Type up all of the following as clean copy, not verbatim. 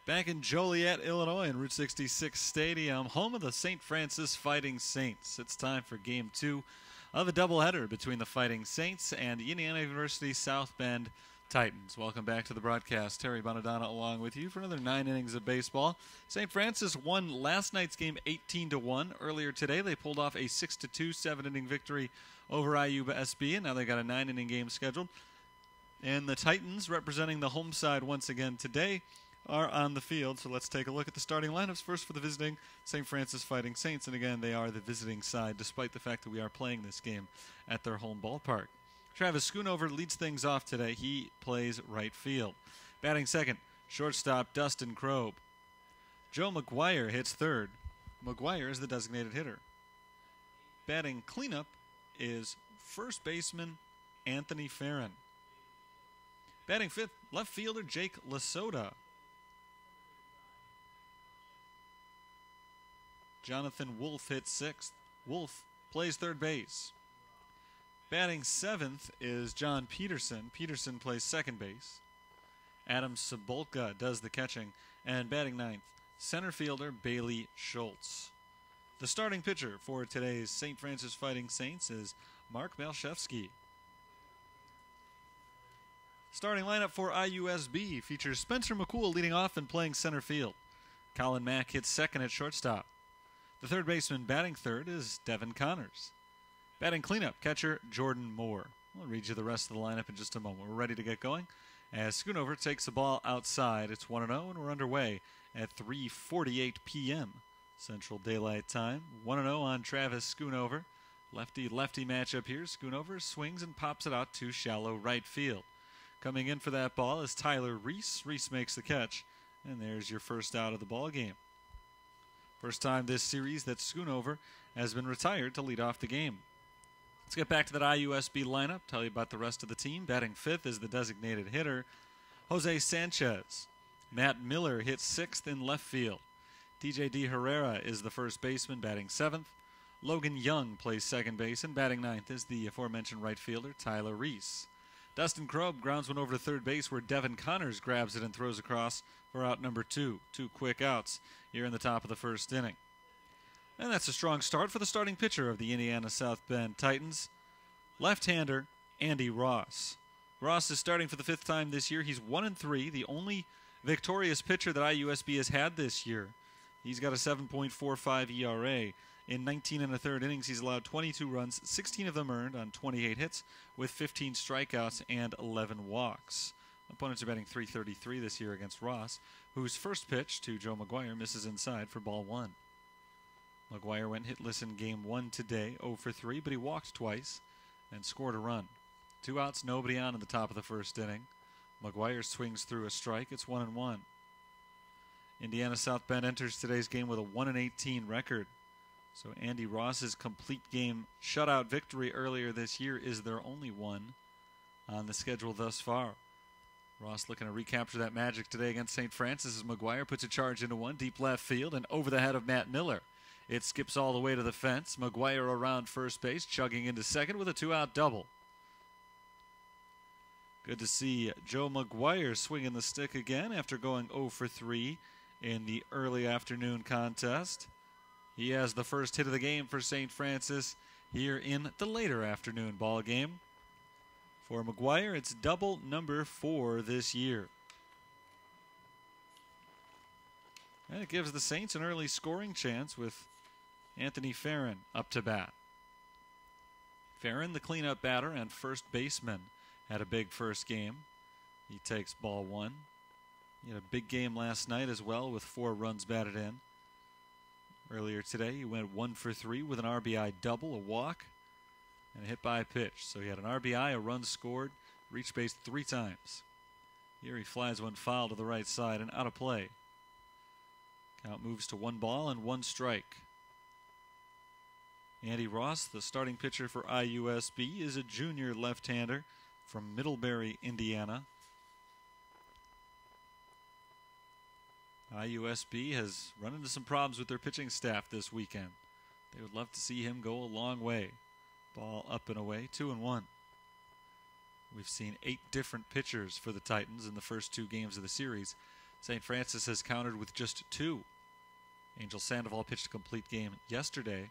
Back in Joliet, Illinois, in Route 66 Stadium, home of the St. Francis Fighting Saints. It's time for Game 2 of a doubleheader between the Fighting Saints and the Indiana University South Bend Titans. Welcome back to the broadcast. Terry Bonadonna along with you for another 9 innings of baseball. St. Francis won last night's game 18-1. Earlier today, they pulled off a 6-2 7-inning victory over IUSB, and now they got a 9-inning game scheduled. And the Titans, representing the home side once again today, are on the field. So let's take a look at the starting lineups. First for the visiting St. Francis Fighting Saints. And again, they are the visiting side, despite the fact that we are playing this game at their home ballpark. Travis Schoonover leads things off today. He plays right field. Batting second, shortstop Dustin Krob. Joe McGuire hits third. McGuire is the designated hitter. Batting cleanup is first baseman Anthony Farron. Batting fifth, left fielder Jake Lasota. Jonathan Wolf hits sixth. Wolf plays third base. Batting seventh is John Peterson. Peterson plays second base. Adam Sabolka does the catching. And batting ninth, center fielder Bailey Schultz. The starting pitcher for today's St. Francis Fighting Saints is Mark Malshevsky. Starting lineup for IUSB features Spencer McCool leading off and playing center field. Colin Mack hits second at shortstop. The third baseman batting third is Devin Connors. Batting cleanup, catcher Jordan Moore. I'll read you the rest of the lineup in just a moment. We're ready to get going as Schoonover takes the ball outside. It's 1-0, and we're underway at 3:48 p.m. Central Daylight Time. 1-0 on Travis Schoonover. Lefty-lefty matchup here. Schoonover swings and pops it out to shallow right field. Coming in for that ball is Tyler Reese. Reese makes the catch, and there's your first out of the ball game. First time this series that Schoonover has been retired to lead off the game. Let's get back to that IUSB lineup, tell you about the rest of the team. Batting fifth is the designated hitter, Jose Sanchez. Matt Miller hits sixth in left field. TJ D. Herrera is the first baseman, batting seventh. Logan Young plays second base, and batting ninth is the aforementioned right fielder, Tyler Reese. Dustin Krob grounds one over to third base where Devin Connors grabs it and throws across for out number two. 2 quick outs here in the top of the first inning. And that's a strong start for the starting pitcher of the Indiana South Bend Titans, left-hander Andy Ross. Ross is starting for the 5th time this year. He's 1-3, the only victorious pitcher that IUSB has had this year. He's got a 7.45 ERA. In 19 1/3 innings, he's allowed 22 runs, 16 of them earned on 28 hits, with 15 strikeouts and 11 walks. Opponents are batting .333 this year against Ross, whose first pitch to Joe McGuire misses inside for ball 1. McGuire went hitless in game 1 today, 0 for 3, but he walked twice and scored a run. 2 outs, nobody on in the top of the first inning. McGuire swings through a strike. It's 1-1. Indiana South Bend enters today's game with a 1-18 record. So Andy Ross's complete game shutout victory earlier this year is their only one on the schedule thus far. Ross looking to recapture that magic today against St. Francis as McGuire puts a charge into one, deep left field, and over the head of Matt Miller. It skips all the way to the fence. McGuire around first base, chugging into second with a 2-out double. Good to see Joe McGuire swinging the stick again after going 0 for 3 in the early afternoon contest. He has the first hit of the game for St. Francis here in the later afternoon ball game. For McGuire, it's double number 4 this year. And it gives the Saints an early scoring chance with Anthony Farron up to bat. Farron, the cleanup batter and first baseman, had a big first game. He takes ball 1. He had a big game last night as well with 4 runs batted in. Earlier today, he went 1 for 3 with an RBI double, a walk, and a hit by pitch. So he had an RBI, a run scored, reached base 3 times. Here he flies one foul to the right side and out of play. Count moves to 1 ball and 1 strike. Andy Ross, the starting pitcher for IUSB, is a junior left-hander from Middlebury, Indiana. IUSB has run into some problems with their pitching staff this weekend. They would love to see him go a long way. Ball up and away, 2-1. We've seen 8 different pitchers for the Titans in the first 2 games of the series. St. Francis has countered with just 2. Angel Sandoval pitched a complete game yesterday,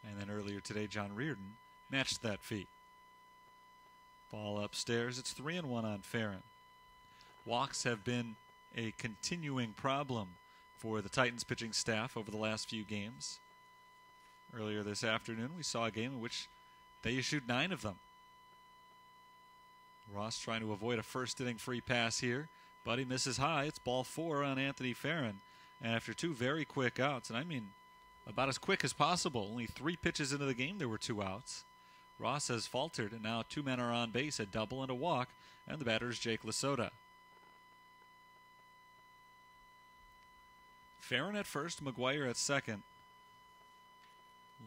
and then earlier today John Reardon matched that feat. Ball upstairs, it's 3-1 on Farron. Walks have been a continuing problem for the Titans pitching staff over the last few games. Earlier this afternoon we saw a game in which they issued 9 of them. Ross trying to avoid a first inning free pass here, but he misses high. It's ball 4 on Anthony Farron. And after 2 very quick outs, and I mean about as quick as possible, only 3 pitches into the game there were 2 outs. Ross has faltered, and now 2 men are on base, a double and a walk, and the batter is Jake Lasota. Farron at first, McGuire at second.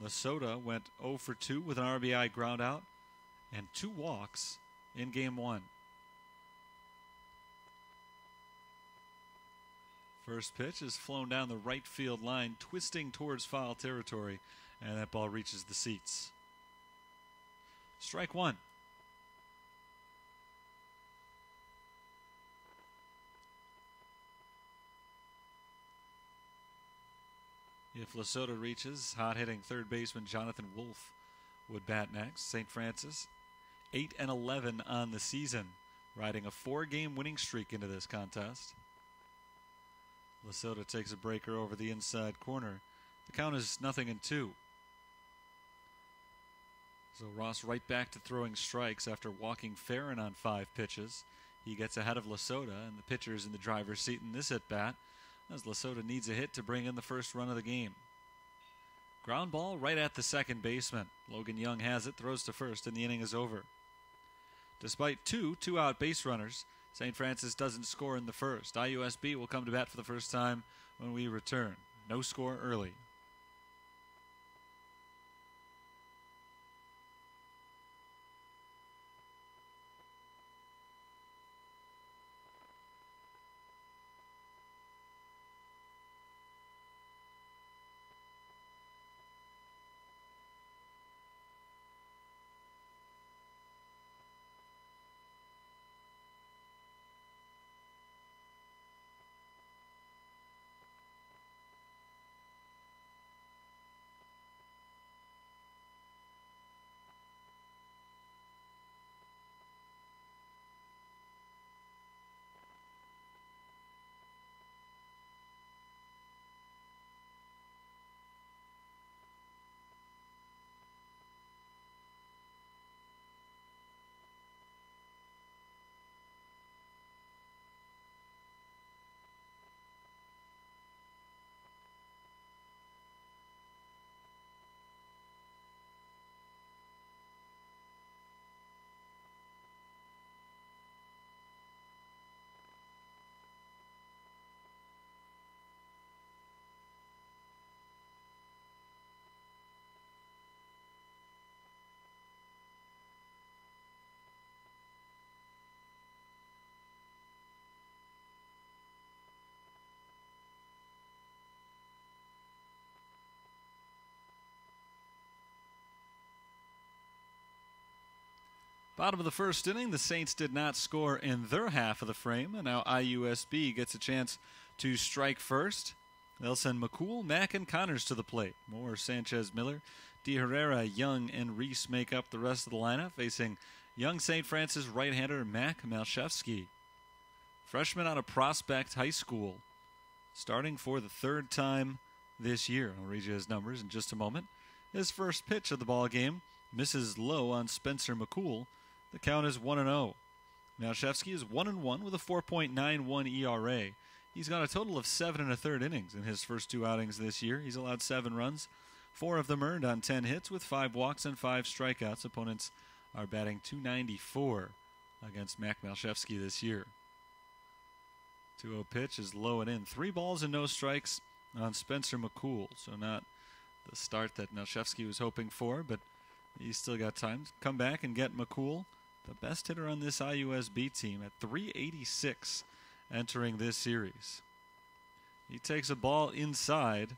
Lasota went 0 for 2 with an RBI ground out and 2 walks in game 1. First pitch is flown down the right field line, twisting towards foul territory, and that ball reaches the seats. Strike 1. If Lasota reaches, hot-hitting third baseman Jonathan Wolf would bat next. St. Francis 8-11 on the season, riding a 4-game winning streak into this contest. Lasota takes a breaker over the inside corner. The count is 0-2. So Ross right back to throwing strikes after walking Farron on 5 pitches. He gets ahead of Lasota, and the pitcher is in the driver's seat in this at-bat, as Lasota needs a hit to bring in the first run of the game. Ground ball right at the second baseman. Logan Young has it, throws to first, and the inning is over. Despite 2 two-out base runners, St. Francis doesn't score in the first. IUSB will come to bat for the first time when we return. No score early. Bottom of the first inning, the Saints did not score in their half of the frame, and now IUSB gets a chance to strike first. They'll send McCool, Mack, and Connors to the plate. Moore, Sanchez, Miller, De Herrera, Young, and Reese make up the rest of the lineup, facing young St. Francis right-hander Mac Malshevsky. Freshman out of Prospect High School, starting for the 3rd time this year. I'll read you his numbers in just a moment. His first pitch of the ball game misses low on Spencer McCool. The count is 1-0. Malshevsky is 1-1 with a 4.91 ERA. He's got a total of 7 1/3 innings in his first 2 outings this year. He's allowed 7 runs, 4 of them earned on 10 hits with 5 walks and 5 strikeouts. Opponents are batting .294 against Mac Malshevsky this year. 2-0 pitch is low and in. 3 balls and no strikes on Spencer McCool. So not the start that Malshevsky was hoping for, but he's still got time to come back and get McCool, the best hitter on this IUSB team, at .386 entering this series. He takes a ball inside,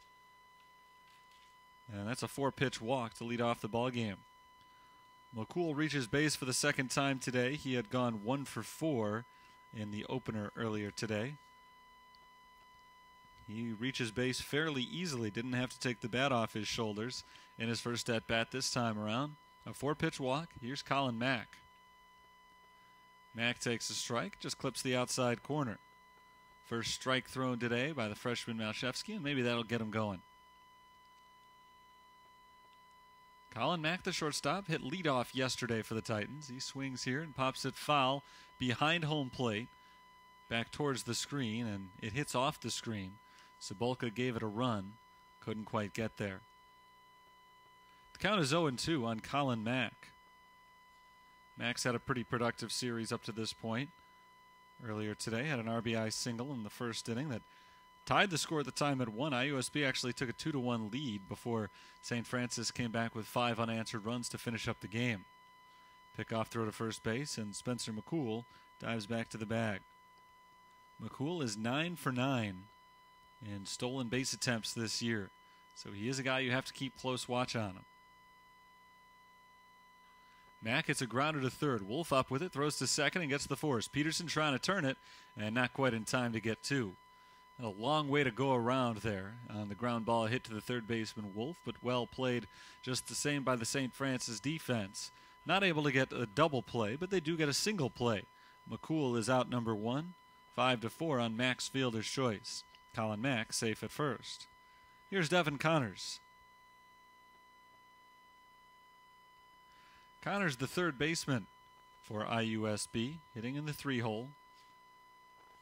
and that's a 4-pitch walk to lead off the ball game. McCool reaches base for the 2nd time today. He had gone 1 for 4 in the opener earlier today. He reaches base fairly easily. Didn't have to take the bat off his shoulders in his first at-bat this time around. A 4-pitch walk. Here's Colin Mack. Mack takes a strike, just clips the outside corner. First strike thrown today by the freshman Malshevsky, and maybe that'll get him going. Colin Mack, the shortstop, hit leadoff yesterday for the Titans. He swings here and pops it foul behind home plate, back towards the screen, and it hits off the screen. Cebulka gave it a run, couldn't quite get there. The count is 0-2 on Colin Mack. Mack's had a pretty productive series up to this point. Earlier today, had an RBI single in the first inning that tied the score at the time at 1. IUSB actually took a 2-1 lead before St. Francis came back with 5 unanswered runs to finish up the game. Pickoff throw to first base, and Spencer McCool dives back to the bag. McCool is 9 for 9 in stolen base attempts this year, so he is a guy you have to keep close watch on him. Mack hits a grounder to third. Wolf up with it, throws to second, and gets the force. Peterson trying to turn it, and not quite in time to get two. And a long way to go around there on the ground ball hit to the third baseman Wolf, but well played just the same by the St. Francis defense. Not able to get a double play, but they do get a single play. McCool is out number 1, 5-4 on Mack's fielder's choice. Colin Mack safe at first. Here's Devin Connors. Connors, the third baseman for IUSB, hitting in the 3-hole.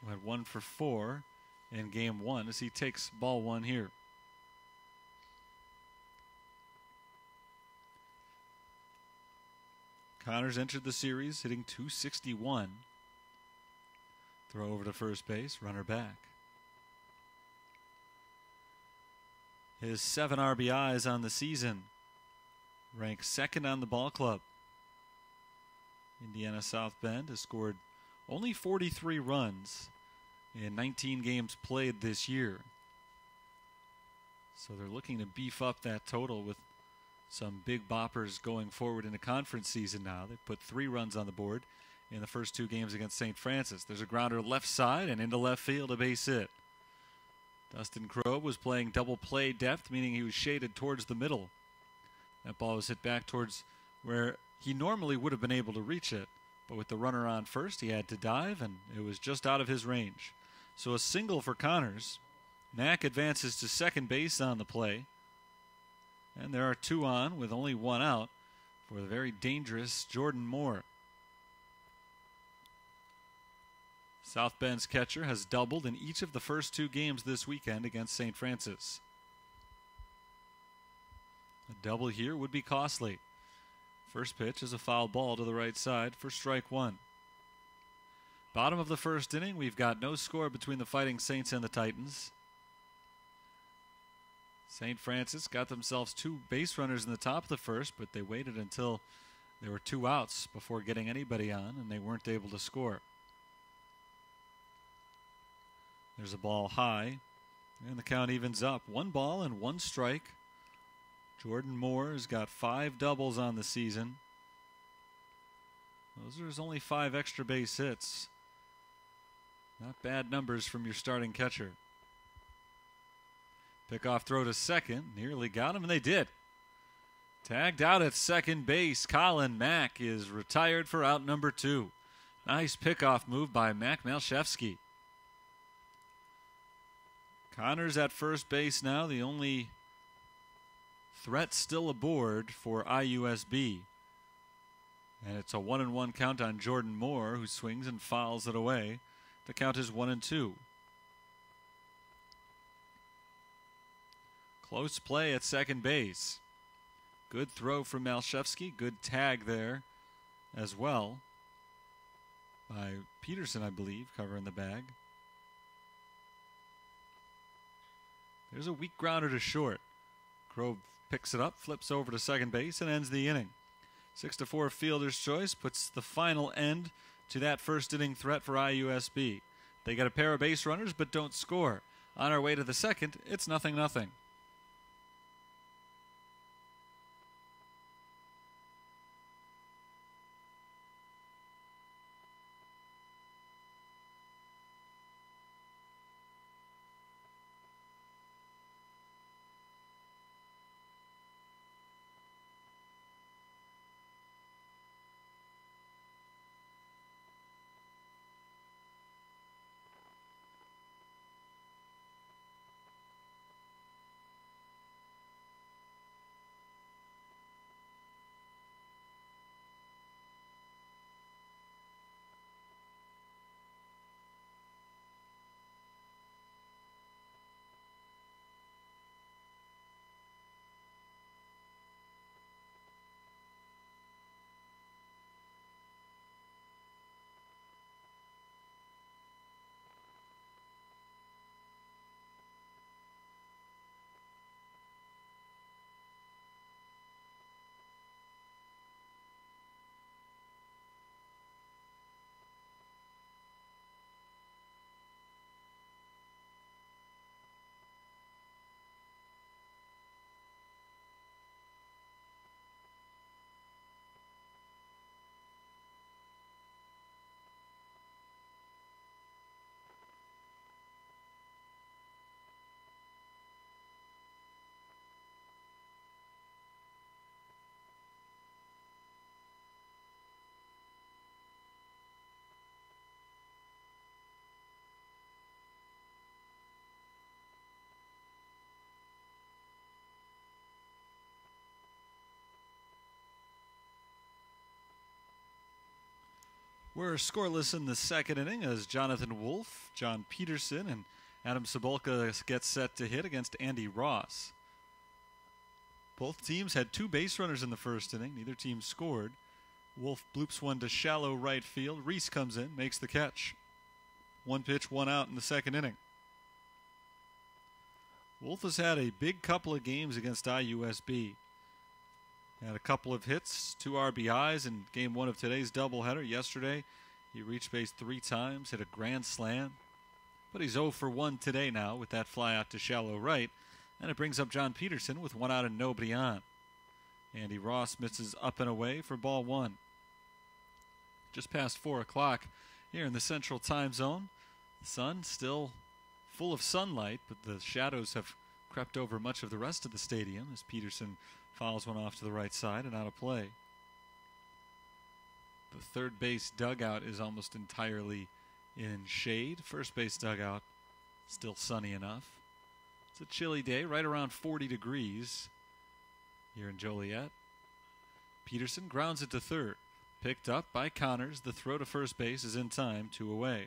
Went 1 for 4 in game 1 as he takes ball 1 here. Connors entered the series hitting .261. Throw over to first base, runner back. His 7 RBIs on the season rank second on the ball club. Indiana South Bend has scored only 43 runs in 19 games played this year. So they're looking to beef up that total with some big boppers going forward in the conference season now. They put 3 runs on the board in the first 2 games against St. Francis. There's a grounder left side and into left field, a base hit. Dustin Krob was playing double play depth, meaning he was shaded towards the middle. That ball was hit back towards where he normally would have been able to reach it, but with the runner on first, he had to dive, and it was just out of his range. So a single for Connors. Mack advances to second base on the play, and there are 2 on with only 1 out for the very dangerous Jordan Moore. South Bend's catcher has doubled in each of the first 2 games this weekend against St. Francis. A double here would be costly. First pitch is a foul ball to the right side for strike 1. Bottom of the first inning, we've got no score between the Fighting Saints and the Titans. St. Francis got themselves 2 base runners in the top of the first, but they waited until there were 2 outs before getting anybody on, and they weren't able to score. There's a ball high, and the count evens up. 1 ball and 1 strike. Jordan Moore has got 5 doubles on the season. Those are his only 5 extra base hits. Not bad numbers from your starting catcher. Pickoff throw to second. Nearly got him, and they did. Tagged out at second base. Colin Mack is retired for out number 2. Nice pickoff move by Mac Malshevsky. Connors at first base now, the only threat still aboard for IUSB. And it's a 1-1 count on Jordan Moore, who swings and fouls it away. The count is 1-2. Close play at second base. Good throw from Malshevsky. Good tag there as well by Peterson, I believe, covering the bag. There's a weak grounder to short. Krob picks it up, flips over to second base, and ends the inning. 6-4 fielder's choice puts the final end to that first inning threat for IUSB. They get a pair of base runners but don't score. On our way to the second, it's 0-0. We're scoreless in the second inning as Jonathan Wolf, John Peterson, and Adam Cebulka get set to hit against Andy Ross. Both teams had 2 base runners in the first inning. Neither team scored. Wolf bloops one to shallow right field. Reese comes in, makes the catch. 1 pitch, 1 out in the second inning. Wolf has had a big couple of games against IUSB. Had a couple of hits, 2 RBIs in game 1 of today's doubleheader. Yesterday, he reached base 3 times, hit a grand slam. But he's 0 for 1 today now with that fly out to shallow right. And it brings up John Peterson with 1 out and nobody on. Andy Ross misses up and away for ball 1. Just past 4 o'clock here in the Central Time Zone. The sun still full of sunlight, but the shadows have crept over much of the rest of the stadium as Peterson fouls one off to the right side and out of play. The third base dugout is almost entirely in shade. First base dugout still sunny enough. It's a chilly day, right around 40 degrees here in Joliet. Peterson grounds it to third. Picked up by Connors. The throw to first base is in time, 2 away.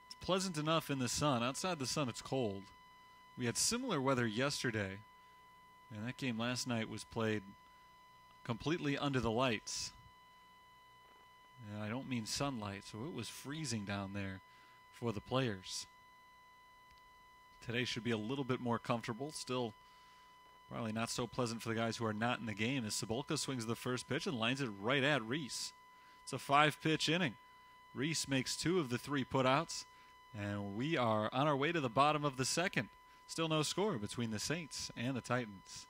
It's pleasant enough in the sun. Outside the sun, it's cold. We had similar weather yesterday, and that game last night was played completely under the lights. And I don't mean sunlight, so it was freezing down there for the players. Today should be a little bit more comfortable. Still probably not so pleasant for the guys who are not in the game as Cebulka swings the first pitch and lines it right at Reese. It's a 5-pitch inning. Reese makes 2 of the 3 putouts, and we are on our way to the bottom of the second. Still no score between the Saints and the Titans.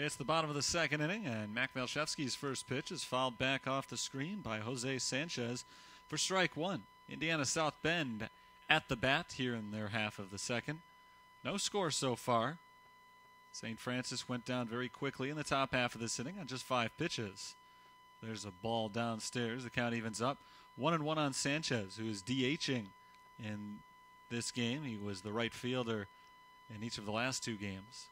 It's the bottom of the second inning, and Mac Malshevsky's first pitch is fouled back off the screen by Jose Sanchez for strike 1. Indiana South Bend at the bat here in their half of the second. No score so far. St. Francis went down very quickly in the top half of this inning on just 5 pitches. There's a ball downstairs. The count evens up. 1-1 on Sanchez, who is DHing in this game. He was the right fielder in each of the last 2 games.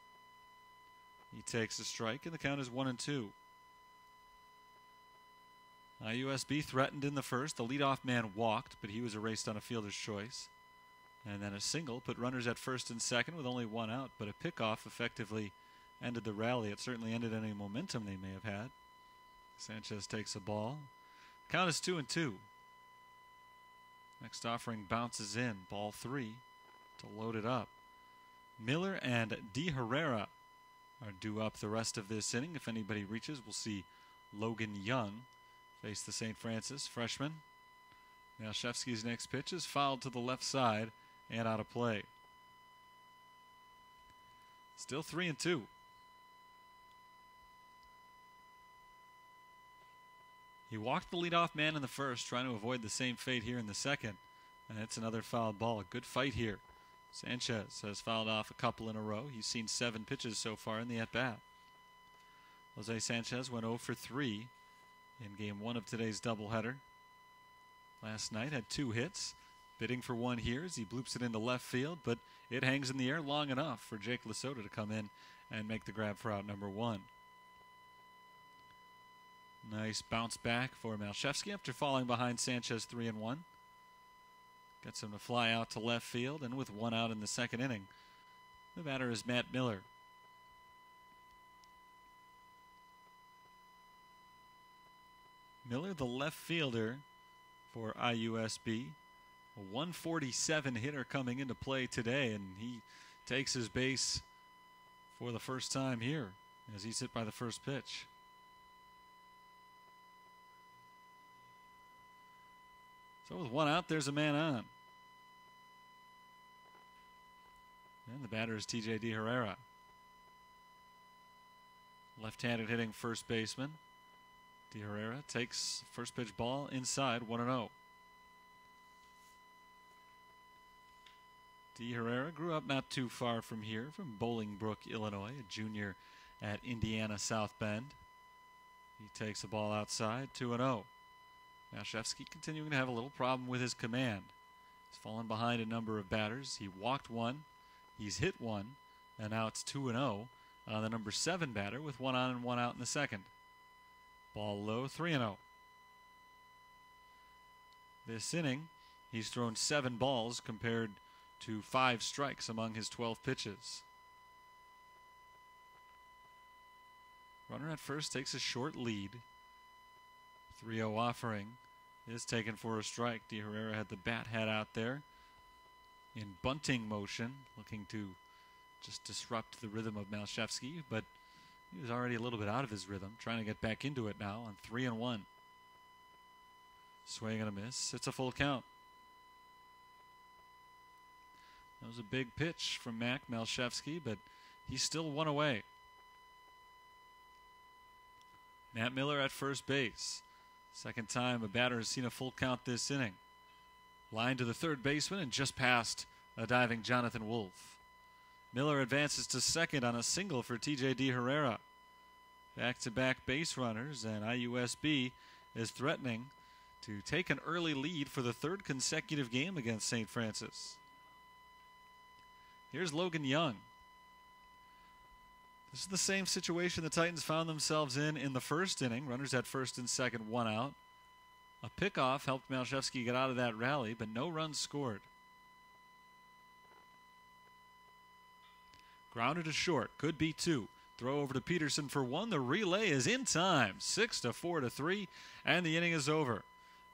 He takes a strike, and the count is 1-2. IUSB threatened in the first. The leadoff man walked, but he was erased on a fielder's choice. And then a single put runners at first and second with only 1 out, but a pickoff effectively ended the rally. It certainly ended any momentum they may have had. Sanchez takes a ball. Count is 2-2. Next offering bounces in. Ball 3 to load it up. Miller and De Herrera are due up the rest of this inning. If anybody reaches, we'll see Logan Young face the St. Francis freshman. Malshevsky's next pitch is fouled to the left side and out of play. Still 3-2. He walked the leadoff man in the first, trying to avoid the same fate here in the second. And it's another fouled ball. A good fight here. Sanchez has fouled off a couple in a row. He's seen 7 pitches so far in the at-bat. Jose Sanchez went 0 for 3 in Game 1 of today's doubleheader. Last night had 2 hits. Bidding for one here as he bloops it into left field, but it hangs in the air long enough for Jake Lesota to come in and make the grab for out number 1. Nice bounce back for Malshevsky after falling behind Sanchez 3-1. Gets him to fly out to left field, and with 1 out in the second inning, the batter is Matt Miller. Miller, the left fielder for IUSB. A 147 hitter coming into play today, and he takes his base for the first time here as he's hit by the first pitch. So with 1 out, there's a man on. And the batter is TJ De Herrera. Left-handed hitting first baseman. De Herrera takes first pitch ball inside, 1-0. De Herrera grew up not too far from here, from Bolingbrook, Illinois, a junior at Indiana South Bend. He takes the ball outside, 2-0. Malshevsky continuing to have a little problem with his command. He's fallen behind a number of batters. He walked 1, he's hit 1, and now it's 2-0 on the number 7 batter with 1 on and 1 out in the second. Ball low, 3-0. This inning, he's thrown 7 balls compared to 5 strikes among his 12 pitches. Runner at first takes a short lead. 3-0 offering is taken for a strike. De Herrera had the bat head out there in bunting motion, looking to just disrupt the rhythm of Malshevsky, but he was already a little bit out of his rhythm, trying to get back into it now on 3-1. Swing and a miss. It's a full count. That was a big pitch from Malshevsky, but he's still 1 away. Matt Miller at first base. Second time a batter has seen a full count this inning. Line to the third baseman and just past a diving Jonathan Wolf. Miller advances to second on a single for TJ De Herrera. Back-to-back base runners, and IUSB is threatening to take an early lead for the 3rd consecutive game against St. Francis. Here's Logan Young. This is the same situation the Titans found themselves in the first inning. Runners at first and second, 1 out. A pickoff helped Malshevsky get out of that rally, but no runs scored. Grounded to short, could be 2. Throw over to Peterson for 1. The relay is in time, 6-4-3, and the inning is over.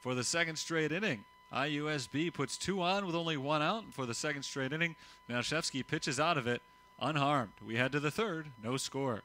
For the second straight inning, IUSB puts 2 on with only 1 out, and for the second straight inning, Malshevsky pitches out of it unharmed. We head to the 3rd, no score.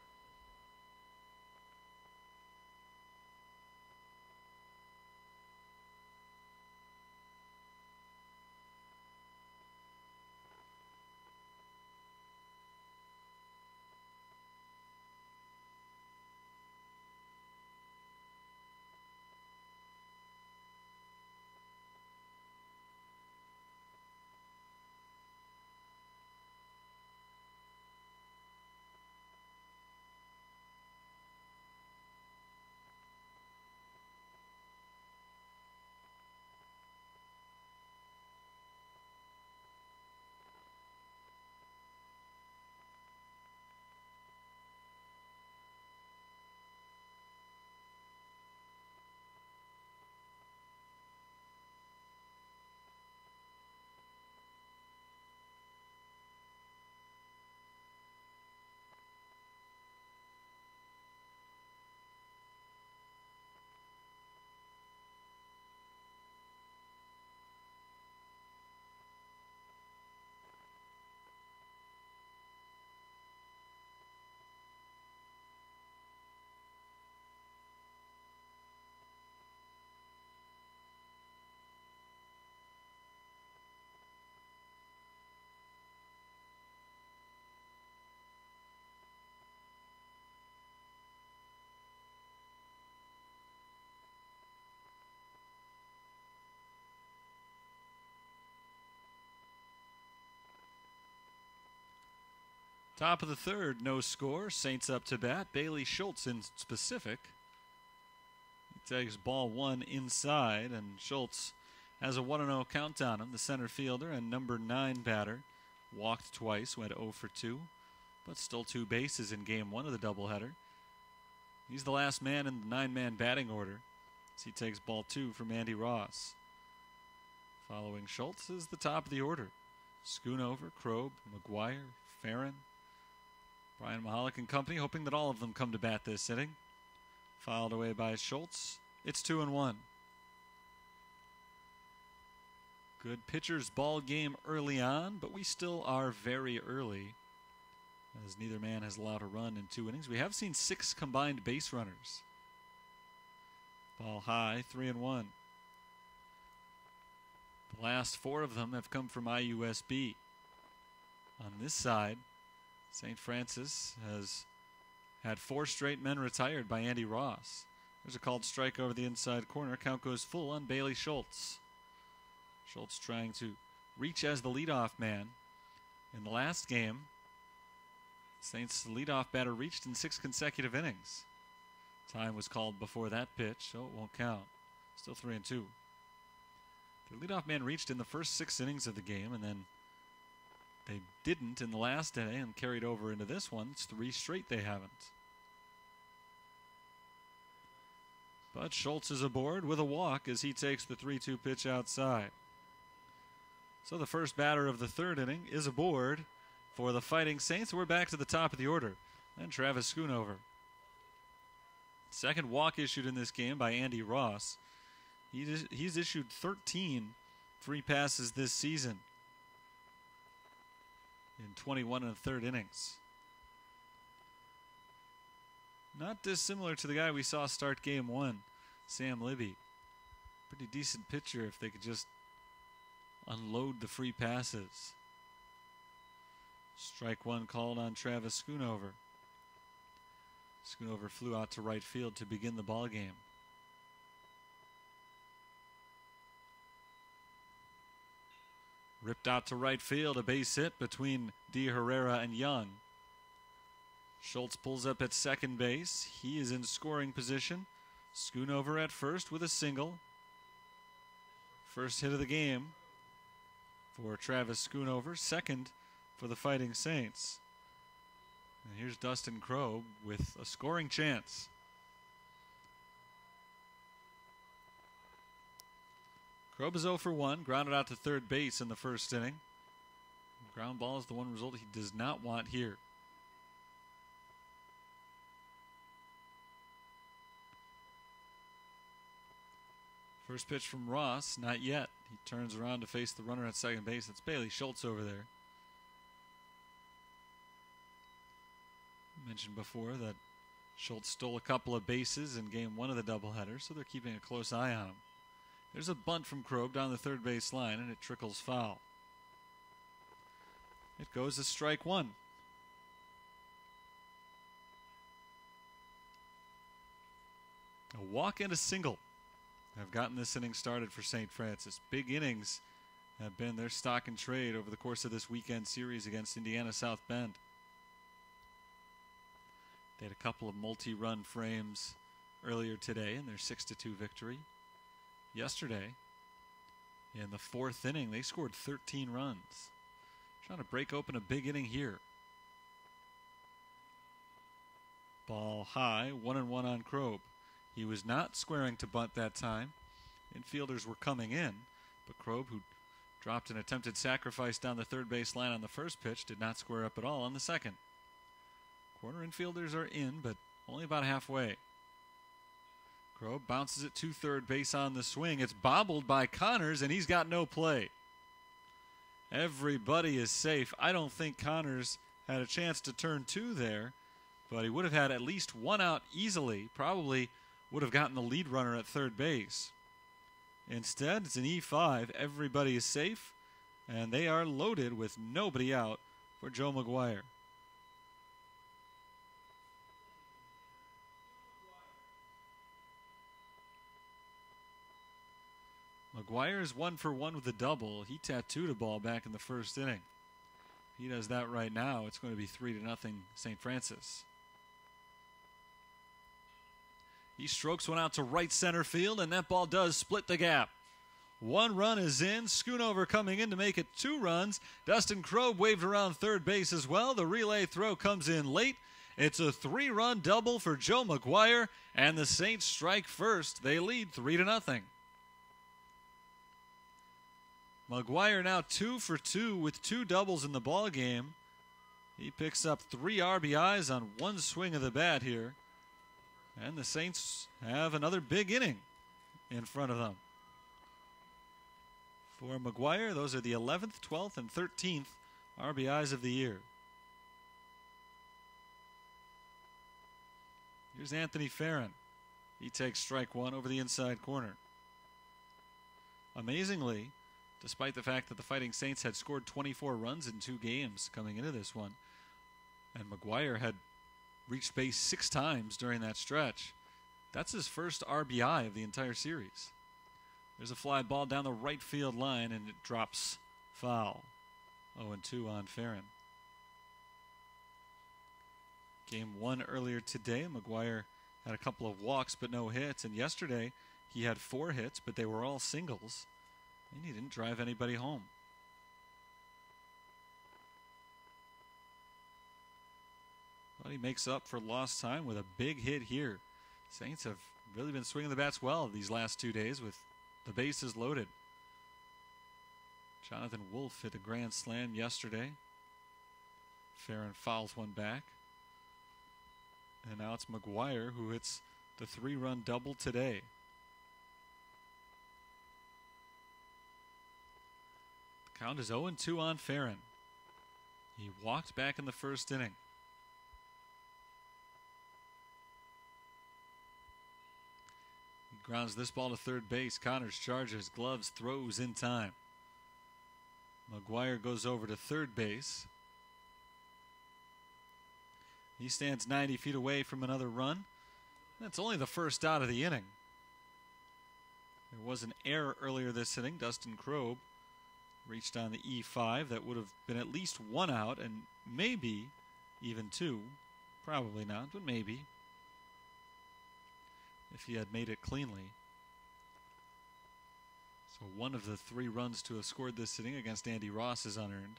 Top of the third, no score. Saints up to bat. Bailey Schultz in specific. He takes ball one inside, and Schultz has a 1-0 count on him. The center fielder and number 9 batter walked twice, went 0 for 2, but stole 2 bases in game 1 of the doubleheader. He's the last man in the 9-man batting order as he takes ball 2 from Andy Ross. Following Schultz is the top of the order. Schoonover, Krob, McGuire, Farron, Brian Mahalik and company, hoping that all of them come to bat this inning. Fouled away by Schultz. It's 2-1. Good pitcher's ball game early on, but we still are very early, as neither man has allowed a run in 2 innings. We have seen 6 combined base runners. Ball high, 3-1. The last 4 of them have come from IUSB. On this side, St. Francis has had 4 straight men retired by Andy Ross. There's a called strike over the inside corner. Count goes full on Bailey Schultz. Schultz trying to reach as the leadoff man. In the last game, Saints' leadoff batter reached in 6 consecutive innings. Time was called before that pitch, so it won't count. Still 3-2. The leadoff man reached in the first 6 innings of the game, and then they didn't in the last day and carried over into this one. It's 3 straight they haven't. But Schultz is aboard with a walk as he takes the 3-2 pitch outside. So the first batter of the 3rd inning is aboard for the Fighting Saints. We're back to the top of the order. And Travis Schoonover. Second walk issued in this game by Andy Ross. He's issued 13 free passes this season in 21 1/3 innings. Not dissimilar to the guy we saw start game 1, Sam Libby. Pretty decent pitcher if they could just unload the free passes. Strike 1 called on Travis Schoonover. Schoonover flew out to right field to begin the ball game. Ripped out to right field, a base hit between D. Herrera and Young. Schultz pulls up at second base. He is in scoring position. Schoonover at first with a single. First hit of the game for Travis Schoonover. Second for the Fighting Saints. And here's Dustin Krob with a scoring chance. Krob is 0 for 1, grounded out to third base in the first inning. Ground ball is the one result he does not want here. First pitch from Ross, not yet. He turns around to face the runner at second base. It's Bailey Schultz over there. I mentioned before that Schultz stole a couple of bases in game 1 of the doubleheader, so they're keeping a close eye on him. There's a bunt from Krob down the third base line, and it trickles foul. It goes to strike 1. A walk and a single have gotten this inning started for St. Francis. Big innings have been their stock and trade over the course of this weekend series against Indiana South Bend. They had a couple of multi-run frames earlier today in their 6-2 victory. Yesterday, in the 4th inning, they scored 13 runs. Trying to break open a big inning here. Ball high, 1-1 on Krob. He was not squaring to bunt that time. Infielders were coming in, but Krob, who dropped an attempted sacrifice down the third base line on the first pitch, did not square up at all on the second. Corner infielders are in, but only about halfway. Krob bounces it to third base on the swing. It's bobbled by Connors, and he's got no play. Everybody is safe. I don't think Connors had a chance to turn 2 there, but he would have had at least 1 out easily. Probably would have gotten the lead runner at third base. Instead, it's an E5. Everybody is safe, and they are loaded with nobody out for Joe McGuire. McGuire is 1 for 1 with a double. He tattooed a ball back in the first inning. he does that right now, it's going to be 3-0 St. Francis. He strokes one out to right center field, and that ball does split the gap. 1 run is in. Schoonover coming in to make it 2 runs. Dustin Krob waved around third base as well. The relay throw comes in late. It's a 3-run double for Joe McGuire, and the Saints strike first. They lead 3-0. McGuire now 2 for 2 with 2 doubles in the ball game. He picks up 3 RBIs on 1 swing of the bat here. And the Saints have another big inning in front of them. For McGuire, those are the 11th, 12th, and 13th RBIs of the year. Here's Anthony Farron. He takes strike 1 over the inside corner. Amazingly, despite the fact that the Fighting Saints had scored 24 runs in 2 games coming into this one, and McGuire had reached base 6 times during that stretch, that's his first RBI of the entire series. There's a fly ball down the right field line, and it drops foul. 0-2 on Farron. Game 1 earlier today, McGuire had a couple of walks but no hits, and yesterday he had 4 hits, but they were all singles, and he didn't drive anybody home. But he makes up for lost time with a big hit here. Saints have really been swinging the bats well these last 2 days with the bases loaded. Jonathan Wolf hit a grand slam yesterday. Farron fouls one back. And now it's McGuire who hits the 3-run double today. The count is 0-2 on Farron. He walked back in the first inning. He grounds this ball to third base. Connors charges, gloves, throws in time. McGuire goes over to third base. He stands 90 feet away from another run. That's only the first out of the inning. There was an error earlier this inning. Dustin Krob reached on the E5. That would have been at least 1 out and maybe even 2. Probably not, but maybe. If he had made it cleanly. So 1 of the 3 runs to have scored this inning against Andy Ross is unearned.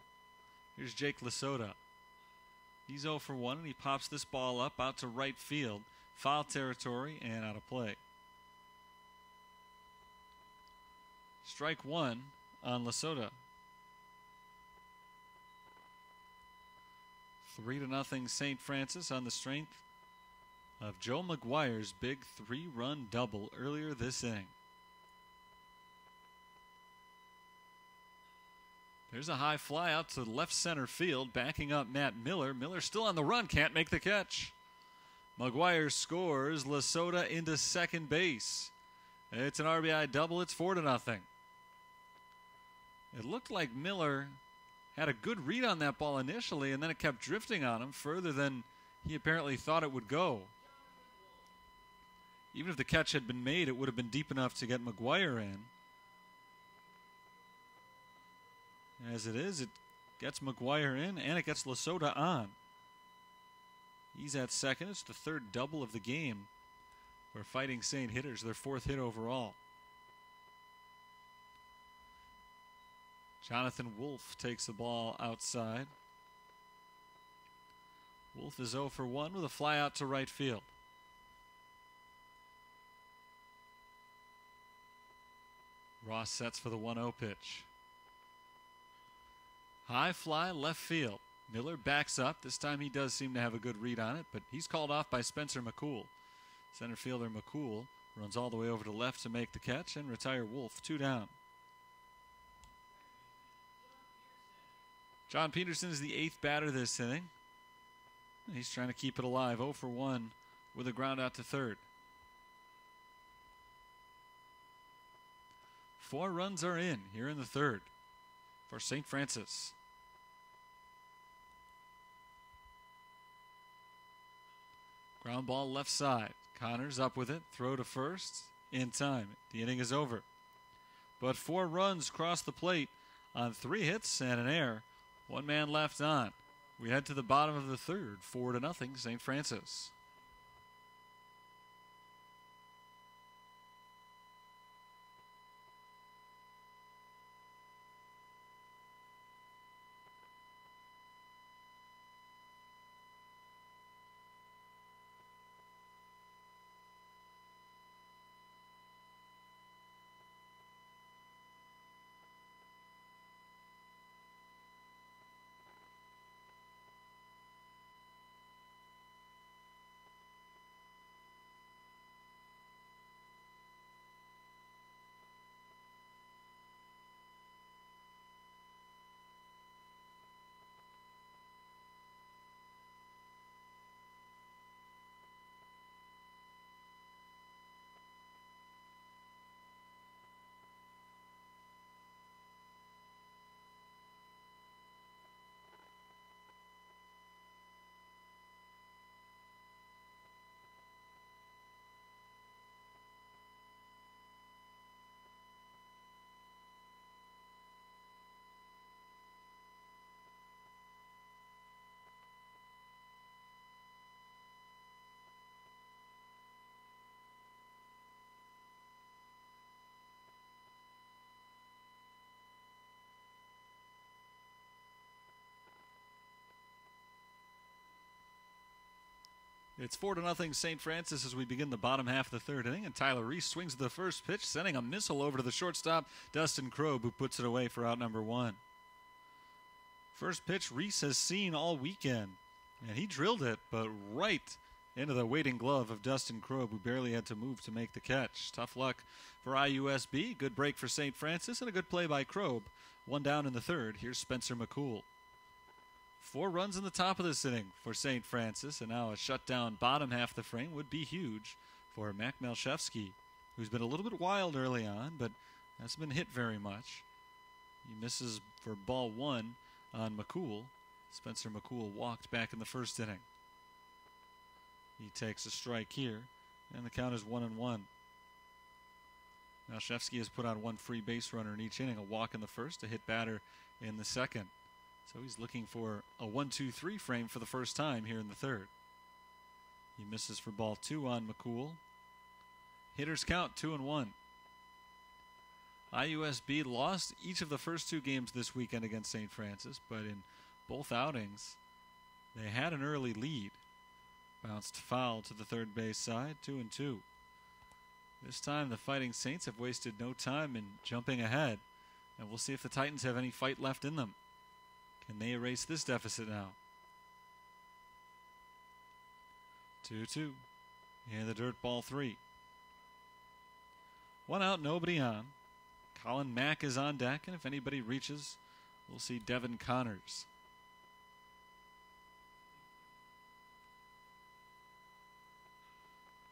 Here's Jake Lasota. He's 0 for 1, and he pops this ball up out to right field. Foul territory and out of play. Strike 1 on Lasota. 3-0 St. Francis on the strength of Joe McGuire's big 3-run double earlier this inning. There's a high fly out to left center field, backing up Matt Miller. Miller still on the run, can't make the catch. McGuire scores. Lasota into second base. It's an RBI double. It's 4-0. It looked like Miller had a good read on that ball initially, and then it kept drifting on him further than he apparently thought it would go. Even if the catch had been made, it would have been deep enough to get McGuire in. As it is, it gets McGuire in, and it gets Lasota on. He's at second. It's the 3rd double of the game for Fighting Saint hitters, their 4th hit overall. Jonathan Wolf takes the ball outside. Wolf is 0 for 1 with a fly out to right field. Ross sets for the 1-0 pitch. High fly left field. Miller backs up. This time he does seem to have a good read on it, but he's called off by Spencer McCool. Center fielder McCool runs all the way over to left to make the catch and retire Wolf. 2 down. John Peterson is the 8th batter this inning. He's trying to keep it alive. 0 for 1 with a ground out to third. 4 runs are in here in the 3rd for St. Francis. Ground ball left side. Connors up with it. Throw to first. In time. The inning is over. But 4 runs cross the plate on 3 hits and an error One man left on. We head to the bottom of the third, 4-0, St. Francis. It's 4-0 St. Francis as we begin the bottom half of the third inning, and Tyler Reese swings the first pitch, sending a missile over to the shortstop, Dustin Krob, who puts it away for out number one. First pitch Reese has seen all weekend, and he drilled it, but right into the waiting glove of Dustin Krob, who barely had to move to make the catch. Tough luck for IUSB. Good break for St. Francis, and a good play by Krob. One down in the third. Here's Spencer McCool. 4 runs in the top of this inning for St. Francis, and now a shutdown bottom half of the frame would be huge for Mac Malshevsky, who's been a little bit wild early on, but hasn't been hit very much. He misses for ball one on McCool. Spencer McCool walked back in the first inning. He takes a strike here, and the count is 1-1. Malshevsky has put on one free base runner in each inning, a walk in the first, a hit batter in the second. So he's looking for a 1-2-3 frame for the first time here in the third. He misses for ball two on McCool. Hitters count 2-1. IUSB lost each of the first 2 games this weekend against St. Francis, but in both outings, they had an early lead. Bounced foul to the third base side, 2-2. This time the Fighting Saints have wasted no time in jumping ahead, and we'll see if the Titans have any fight left in them. Can they erase this deficit now? 2-2. In the dirt, ball 3. One out, nobody on. Colin Mack is on deck, and if anybody reaches, we'll see Devin Connors.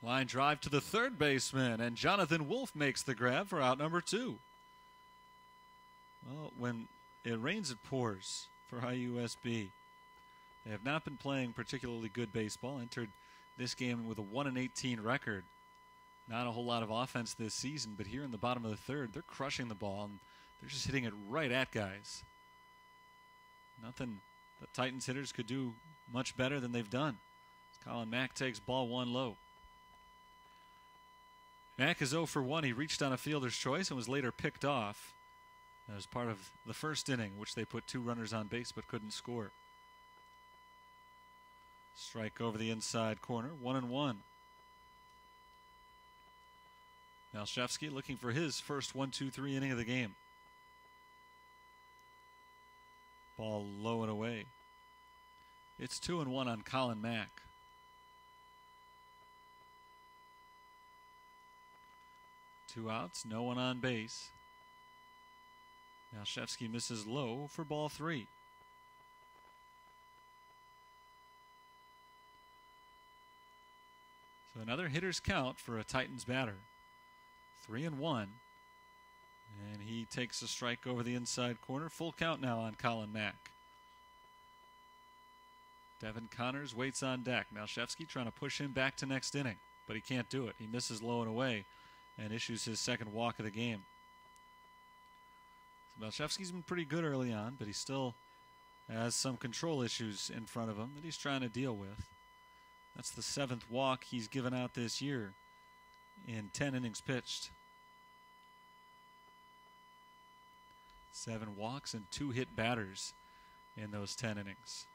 Line drive to the third baseman, and Jonathan Wolf makes the grab for out number 2. Well, when it rains, it pours for IUSB. They have not been playing particularly good baseball. Entered this game with a 1-18 record. Not a whole lot of offense this season, but here in the bottom of the third, they're crushing the ball, and they're just hitting it right at guys. Nothing the Titans hitters could do much better than they've done. Colin Mack takes ball 1 low. Mack is 0 for 1. He reached on a fielder's choice and was later picked off. That was part of the first inning, which they put 2 runners on base but couldn't score. Strike over the inside corner, 1-1. Malshevsky looking for his first 1-2-3 inning of the game. Ball low and away. It's 2-1 on Colin Mack. Two outs, no one on base. Malshevsky misses low for ball 3. So another hitter's count for a Titans batter. 3-1. And he takes a strike over the inside corner. Full count now on Colin Mack. Devin Connors waits on deck. Malshevsky trying to push him back to next inning, but he can't do it. He misses low and away and issues his second walk of the game. So Malshevsky's been pretty good early on, but he still has some control issues in front of him that he's trying to deal with. That's the 7th walk he's given out this year in 10 innings pitched. 7 walks and 2 hit batters in those 10 innings.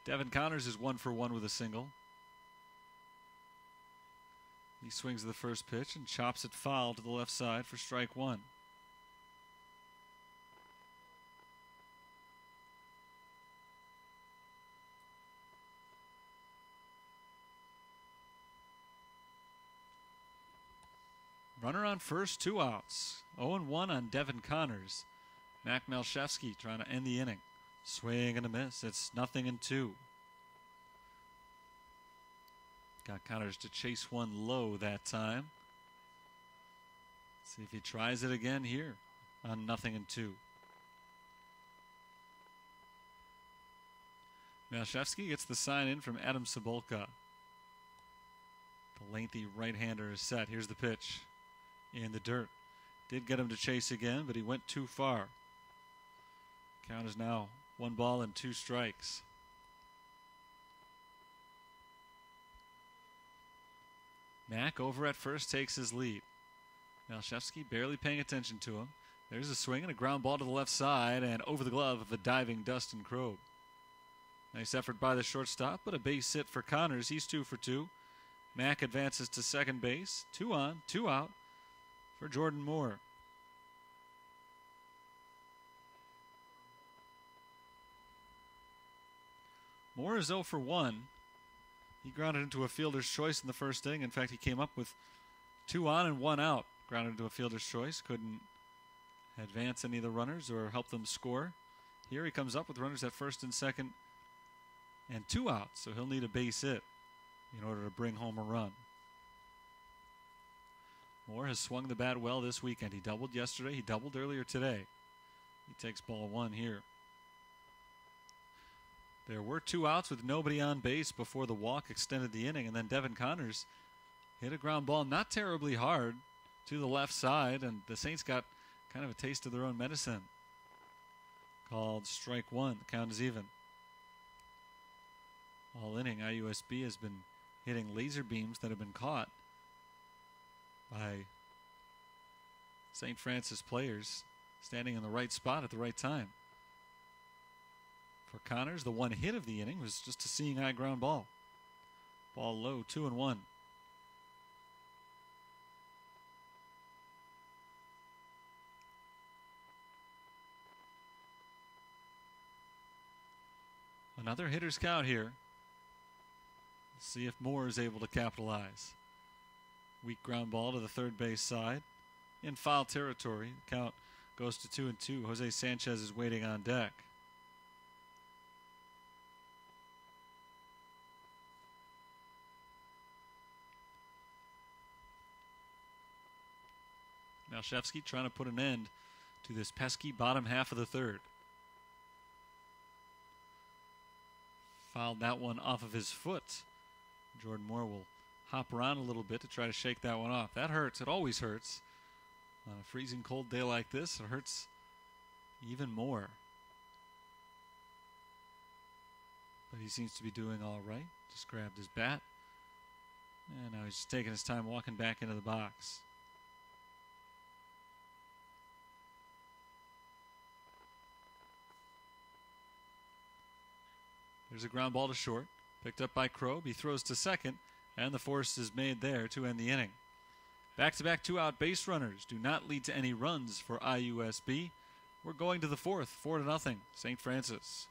Devin Connors is 1 for 1 with a single. He swings the first pitch and chops it foul to the left side for strike 1. Runner on first, 2 outs. 0-1 on Devin Connors. Mac Malshevsky trying to end the inning. Swing and a miss. It's 0-2. Got Connors to chase one low that time. See if he tries it again here on 0-2. Malshevsky gets the sign in from Adam Cebulka. The lengthy right-hander is set. Here's the pitch in the dirt. Did get him to chase again, but he went too far. Count is now 1 ball and 2 strikes. Mack over at first takes his lead. Malshevsky barely paying attention to him. There's a swing and a ground ball to the left side and over the glove of a diving Dustin Krob. Nice effort by the shortstop, but a base hit for Connors. He's 2 for 2. Mack advances to second base. 2 on, 2 out for Jordan Moore. Moore is 0 for 1. He grounded into a fielder's choice in the first inning. In fact, he came up with 2 on and 1 out. Grounded into a fielder's choice. Couldn't advance any of the runners or help them score. Here he comes up with runners at first and second and 2 outs. So he'll need a base hit in order to bring home a run. Moore has swung the bat well this weekend. He doubled yesterday. He doubled earlier today. He takes ball 1 here. There were 2 outs with nobody on base before the walk extended the inning, and then Devin Connors hit a ground ball not terribly hard to the left side, and the Saints got kind of a taste of their own medicine. Called strike 1. The count is even. All inning, IUSB has been hitting laser beams that have been caught by St. Francis players standing in the right spot at the right time. For Connors, the 1 hit of the inning was just a seeing eye ground ball. Ball low, 2-1. Another hitter's count here. Let's see if Moore is able to capitalize. Weak ground ball to the third base side. In foul territory. The count goes to 2-2. Jose Sanchez is waiting on deck. Malshevsky trying to put an end to this pesky bottom half of the third. Fouled that one off of his foot. Jordan Moore will hop around a little bit to try to shake that one off. That hurts. It always hurts. On a freezing cold day like this, it hurts even more. But he seems to be doing all right. Just grabbed his bat. And now he's just taking his time walking back into the box. There's a ground ball to short. Picked up by Krob. He throws to second. And the force is made there to end the inning. Back-to-back 2-out base runners do not lead to any runs for IUSB. We're going to the 4th. 4-0. St. Francis.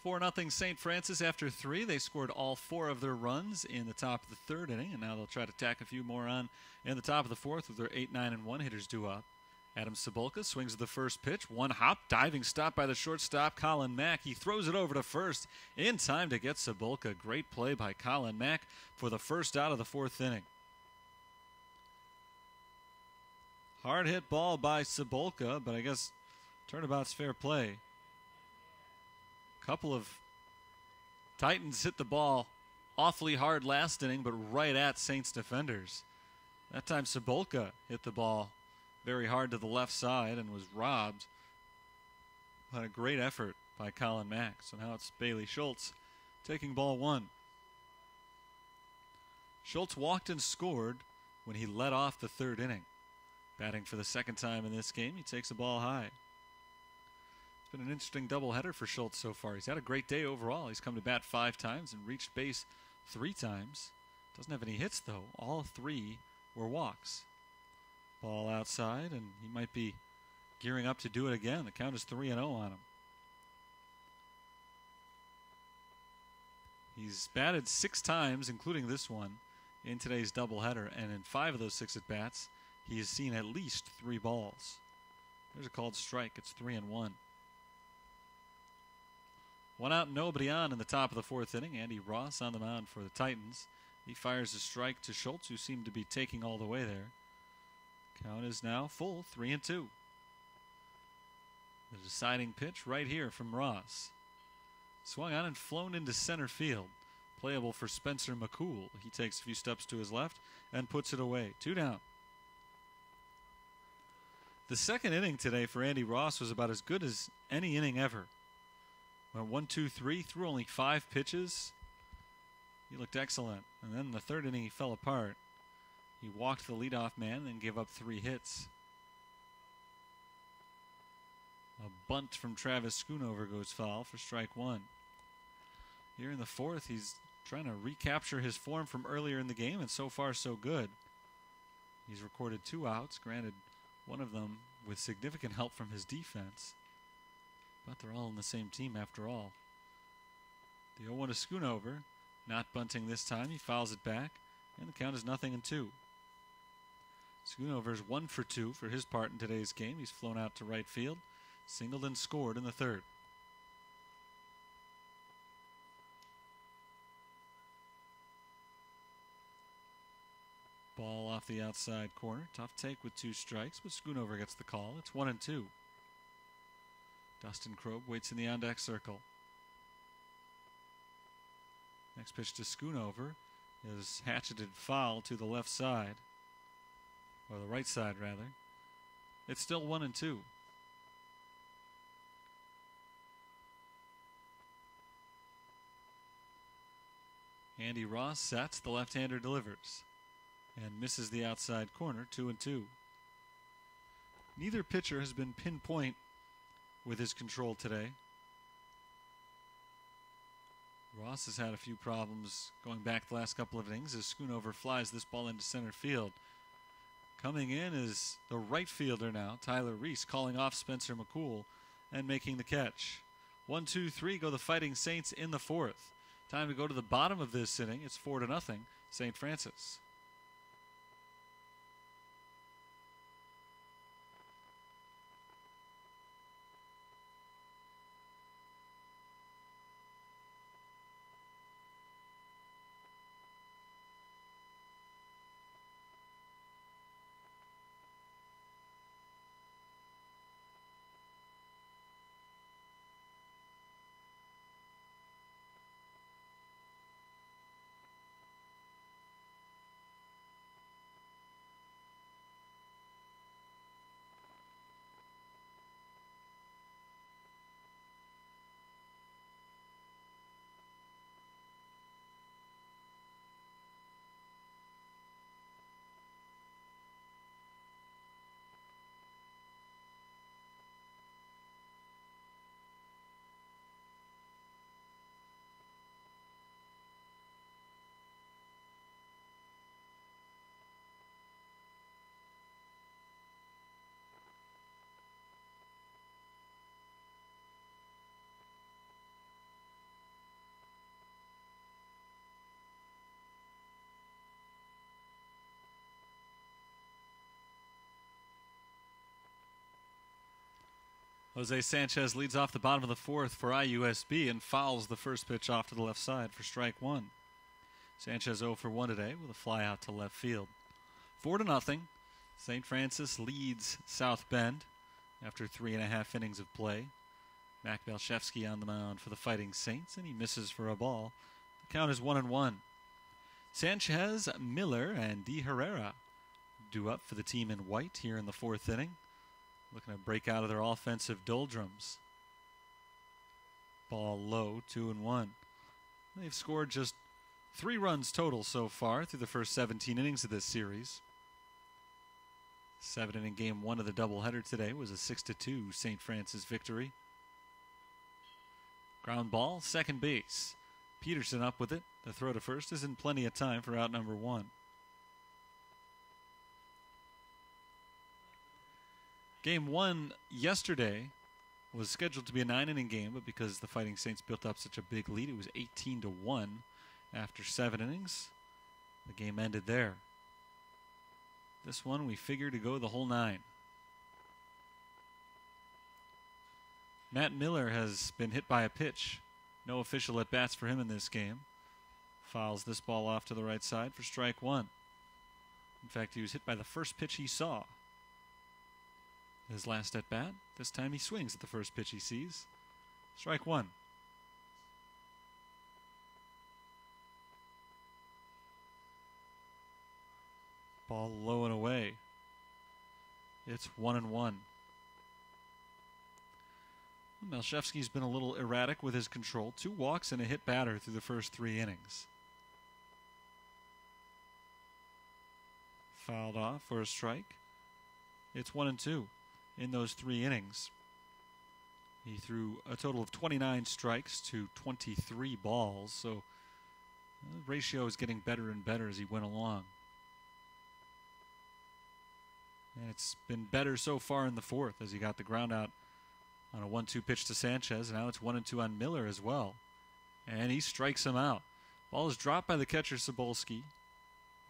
4-0 St. Francis after 3. They scored all 4 of their runs in the top of the third inning, and now they'll try to tack a few more on in the top of the fourth with their 8, 9, and 1 hitters due up. Adam Cebulka swings at the first pitch. One hop, diving stop by the shortstop, Colin Mack. He throws it over to first in time to get Cebulka. Great play by Colin Mack for the first out of the fourth inning. Hard hit ball by Cebulka, but I guess turnabout's fair play. Couple of Titans hit the ball awfully hard last inning, but right at Saints defenders. That time Cebulka hit the ball very hard to the left side and was robbed. But a great effort by Colin Mack. So now it's Bailey Schultz taking ball 1. Schultz walked and scored when he led off the third inning. Batting for the second time in this game, he takes the ball high. It's been an interesting doubleheader for Schultz so far. He's had a great day overall. He's come to bat 5 times and reached base 3 times. Doesn't have any hits, though. All 3 were walks. Ball outside, and he might be gearing up to do it again. The count is 3-0 on him. He's batted 6 times, including this one, in today's doubleheader, and in 5 of those 6 at-bats, he has seen at least 3 balls. There's a called strike. It's 3-1. 1 out, nobody on in the top of the fourth inning. Andy Ross on the mound for the Titans. He fires a strike to Schultz, who seemed to be taking all the way there. Count is now full, 3-2. The deciding pitch right here from Ross. Swung on and flown into center field. Playable for Spencer McCool. He takes a few steps to his left and puts it away. 2 down. The second inning today for Andy Ross was about as good as any inning ever. Went 1, 2, 3, threw only 5 pitches. He looked excellent. And then in the third inning, he fell apart. He walked the leadoff man and gave up 3 hits. A bunt from Travis Schoonover goes foul for strike 1. Here in the fourth, he's trying to recapture his form from earlier in the game, and so far so good. He's recorded 2 outs, granted one of them with significant help from his defense. But they're all in the same team after all. The 0-1 to Schoonover, not bunting this time. He fouls it back, and the count is 0-2. Schoonover's 1 for 2 for his part in today's game. He's flown out to right field, singled and scored in the third. Ball off the outside corner. Tough take with 2 strikes, but Schoonover gets the call. It's 1-2. Dustin Krob waits in the on-deck circle. Next pitch to Schoonover is hatcheted foul to the left side. Or the right side, rather. It's still 1-2. Andy Ross sets. The left-hander delivers. And misses the outside corner, 2-2. Neither pitcher has been pinpoint with his control today. Ross has had a few problems going back the last couple of innings as Schoonover flies this ball into center field. Coming in is the right fielder now, Tyler Reese, calling off Spencer McCool and making the catch. 1, 2, 3 go the Fighting Saints in the fourth. Time to go to the bottom of this inning. It's 4-0, St. Francis. Jose Sanchez leads off the bottom of the fourth for IUSB and fouls the first pitch off to the left side for strike one. Sanchez 0 for 1 today with a fly out to left field. 4-0. St. Francis leads South Bend after 3.5 innings of play. Mac Belshevsky on the mound for the Fighting Saints, and he misses for a ball. The count is 1-1. Sanchez, Miller, and De Herrera due up for the team in white here in the fourth inning, looking to break out of their offensive doldrums. Ball low, 2-1. They've scored just 3 runs total so far through the first 17 innings of this series. 7-inning game 1 of the doubleheader today was a 6-2 St. Francis victory. Ground ball, second base. Peterson up with it. The throw to first is in plenty of time for out number 1. Game 1 yesterday was scheduled to be a 9-inning game, but because the Fighting Saints built up such a big lead, it was 18-1 after 7 innings. The game ended there. This one we figure to go the whole 9. Matt Miller has been hit by a pitch. No official at-bats for him in this game. Fouls this ball off to the right side for strike 1. In fact, he was hit by the first pitch he saw. His last at-bat, this time he swings at the first pitch he sees. Strike 1. Ball low and away. It's 1-1. Melchevsky's been a little erratic with his control. 2 walks and a hit batter through the first 3 innings. Fouled off for a strike. It's 1-2 in those 3 innings. He threw a total of 29 strikes to 23 balls, so the ratio is getting better and better as he went along. And it's been better so far in the fourth as he got the ground out on a 1-2 pitch to Sanchez. Now it's 1-2 on Miller as well. And he strikes him out. Ball is dropped by the catcher, Sobolski.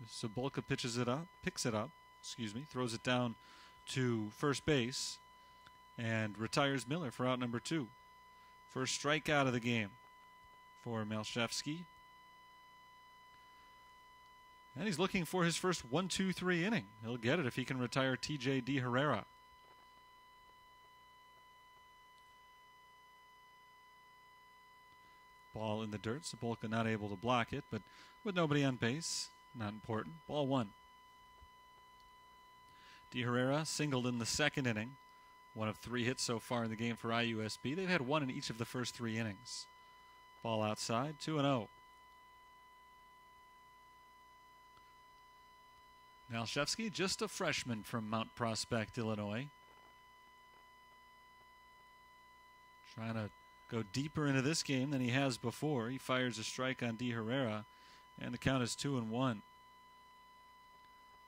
Sobolka picks it up, throws it down to first base, and retires Miller for out number 2. First strikeout of the game for Melchevsky. And he's looking for his first 1-2-3 inning. He'll get it if he can retire T.J. De Herrera. Ball in the dirt. Sobolka not able to block it, but with nobody on base, not important. Ball 1. De Herrera singled in the second inning. 1 of 3 hits so far in the game for IUSB. They've had 1 in each of the first 3 innings. Ball outside, 2-0. Melchevsky, just a freshman from Mount Prospect, Illinois. Trying to go deeper into this game than he has before. He fires a strike on De Herrera, and the count is 2-1.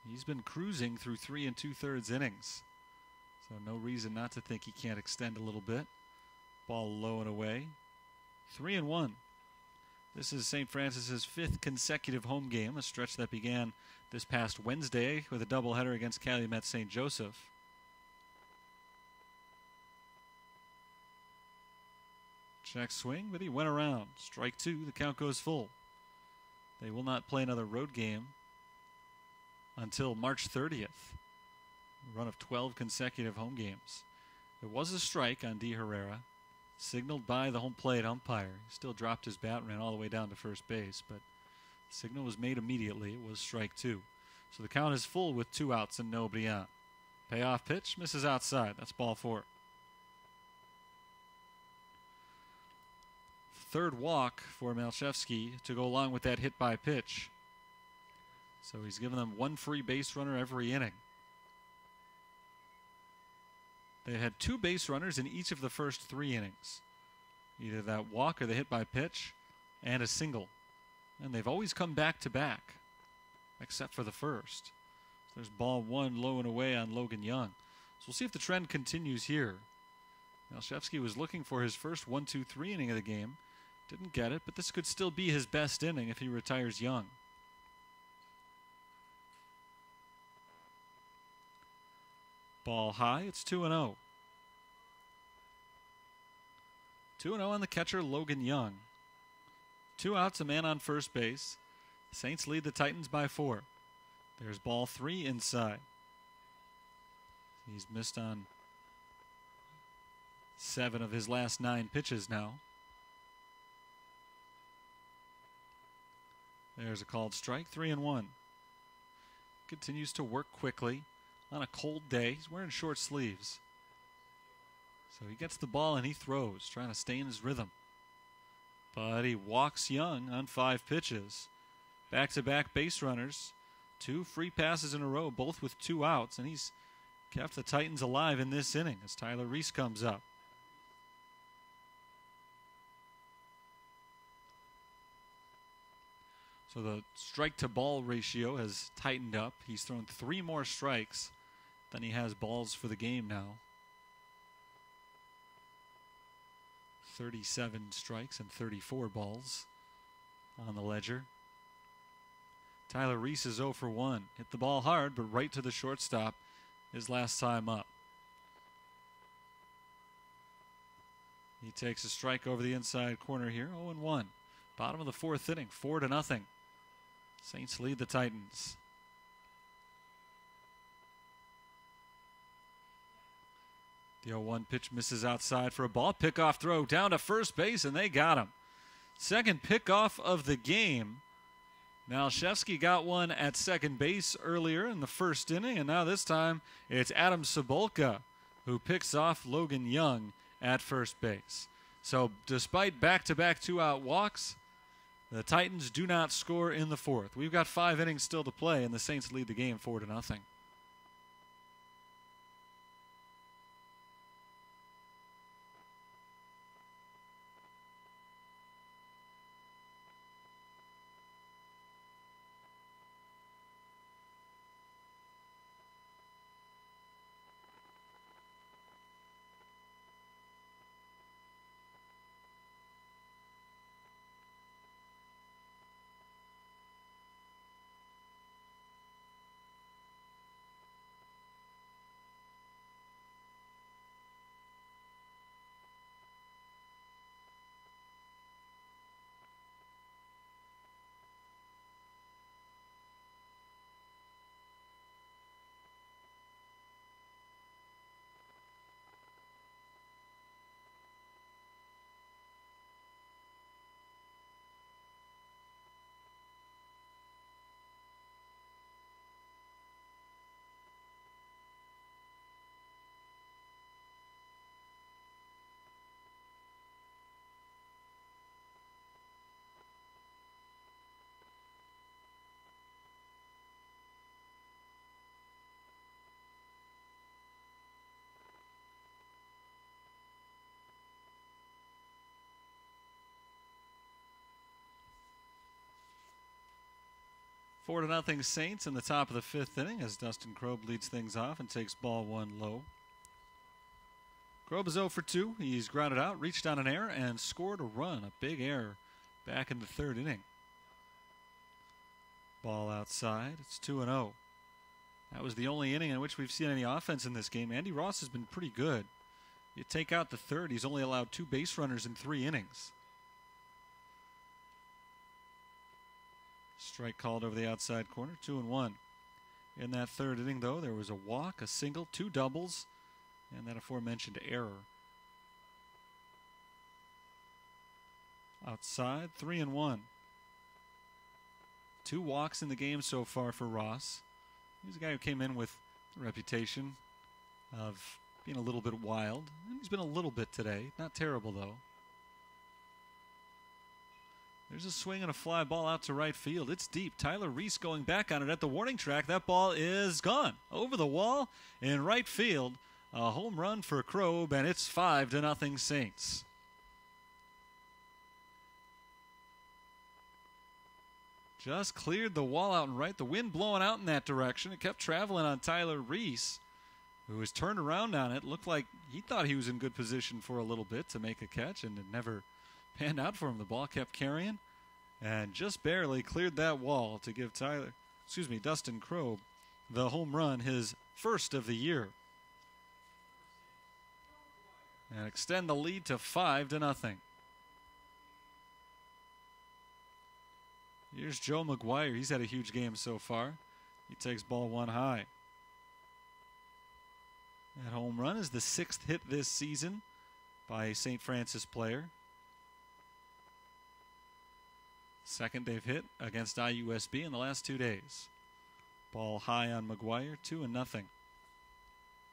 He's been cruising through 3 2/3 innings, so no reason not to think he can't extend a little bit. Ball low and away. 3-1. This is St. Francis's 5th consecutive home game, a stretch that began this past Wednesday with a doubleheader against Calumet St. Joseph. Check swing, but he went around. Strike 2, the count goes full. They will not play another road game until March 30th. A run of 12 consecutive home games. There was a strike on De Herrera, signaled by the home plate umpire. He still dropped his bat, ran all the way down to first base, but the signal was made immediately. It was strike 2. So the count is full with 2 outs and nobody on. Payoff pitch, misses outside. That's ball 4. Third walk for Melchevsky to go along with that hit by pitch. So he's given them 1 free base runner every inning. They had 2 base runners in each of the first 3 innings. Either that walk or the hit by pitch and a single. And they've always come back to back, except for the first. So there's ball 1 low and away on Logan Young. So we'll see if the trend continues here. Melchevsky was looking for his first 1-2-3 inning of the game. Didn't get it, but this could still be his best inning if he retires Young. Ball high, it's 2-0. 2-0 on the catcher, Logan Young. 2 outs, a man on first base. Saints lead the Titans by 4. There's ball 3 inside. He's missed on 7 of his last 9 pitches now. There's a called strike, 3-1. Continues to work quickly on a cold day. He's wearing short sleeves. So he gets the ball and he throws, trying to stay in his rhythm. But he walks Young on 5 pitches. Back-to-back base runners. 2 free passes in a row, both with 2 outs. And he's kept the Titans alive in this inning as Tyler Reese comes up. So the strike-to-ball ratio has tightened up. He's thrown 3 more strikes than he has balls for the game now. 37 strikes and 34 balls on the ledger. Tyler Reese is 0 for 1. Hit the ball hard, but right to the shortstop his last time up. He takes a strike over the inside corner here, 0-1. Bottom of the 4th inning, 4-0. Saints lead the Titans. The 0-1 pitch misses outside for a ball. Pickoff throw down to first base, and they got him. Second pickoff of the game. Malshevsky got one at second base earlier in the 1st inning, and now this time it's Adam Cebulka who picks off Logan Young at first base. So despite back-to-back 2-out walks, the Titans do not score in the 4th. We've got 5 innings still to play, and the Saints lead the game 4-0. Four to nothing Saints in the top of the 5th inning as Dustin Krob leads things off and takes ball 1 low. Krob is 0 for 2. He's grounded out, reached on an error, and scored a run, a big error, back in the 3rd inning. Ball outside. It's 2-0. That was the only inning in which we've seen any offense in this game. Andy Ross has been pretty good. You take out the 3rd, he's only allowed 2 base runners in 3 innings. Strike called over the outside corner, 2-1. In that 3rd inning, though, there was a walk, a single, 2 doubles, and that aforementioned error. Outside, 3-1. 2 walks in the game so far for Ross. He's a guy who came in with a reputation of being a little bit wild. He's been a little bit today. Not terrible, though. There's a swing and a fly ball out to right field. It's deep. Tyler Reese going back on it at the warning track. That ball is gone. Over the wall in right field. A home run for Krob, and it's 5-0 Saints. Just cleared the wall out and right. The wind blowing out in that direction. It kept traveling on Tyler Reese, who was turned around on it. Looked like he thought he was in good position for a little bit to make a catch, and it never panned out for him. The ball kept carrying and just barely cleared that wall to give Dustin Krob the home run, his 1st of the year. and extend the lead to 5-0. Here's Joe McGuire. He's had a huge game so far. He takes ball one high. That home run is the 6th hit this season by a St. Francis player. Second they've hit against IUSB in the last 2 days. Ball high on McGuire, 2-0.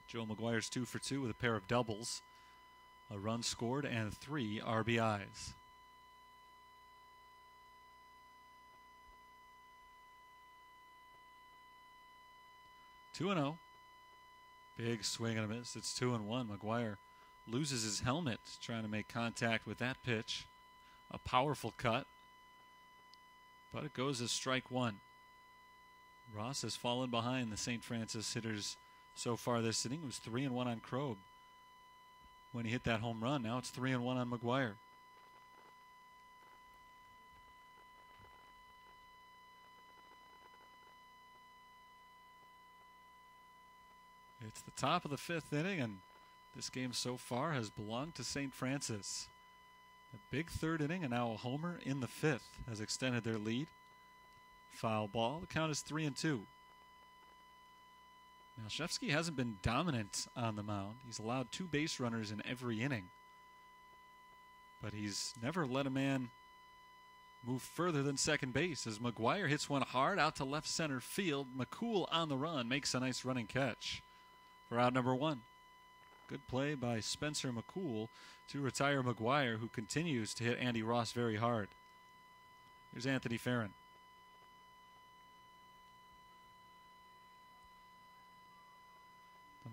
Joe McGuire's 2 for 2 with a pair of doubles, a run scored, and 3 RBIs. Two and 0. Big swing and a miss. It's 2-1. McGuire loses his helmet trying to make contact with that pitch. A powerful cut, but it goes as strike one. Ross has fallen behind the St. Francis hitters so far this inning. It was 3-1 on Krob when he hit that home run. Now it's 3-1 on McGuire. It's the top of the 5th inning, and this game so far has belonged to St. Francis. A big 3rd inning, and now a homer in the 5th has extended their lead. Foul ball. The count is 3-2. Now, Shefsky hasn't been dominant on the mound. He's allowed 2 base runners in every inning, but he's never let a man move further than second base as McGuire hits one hard out to left center field. McCool on the run makes a nice running catch for out number 1. Good play by Spencer McCool to retire McGuire, who continues to hit Andy Ross very hard. Here's Anthony Farron.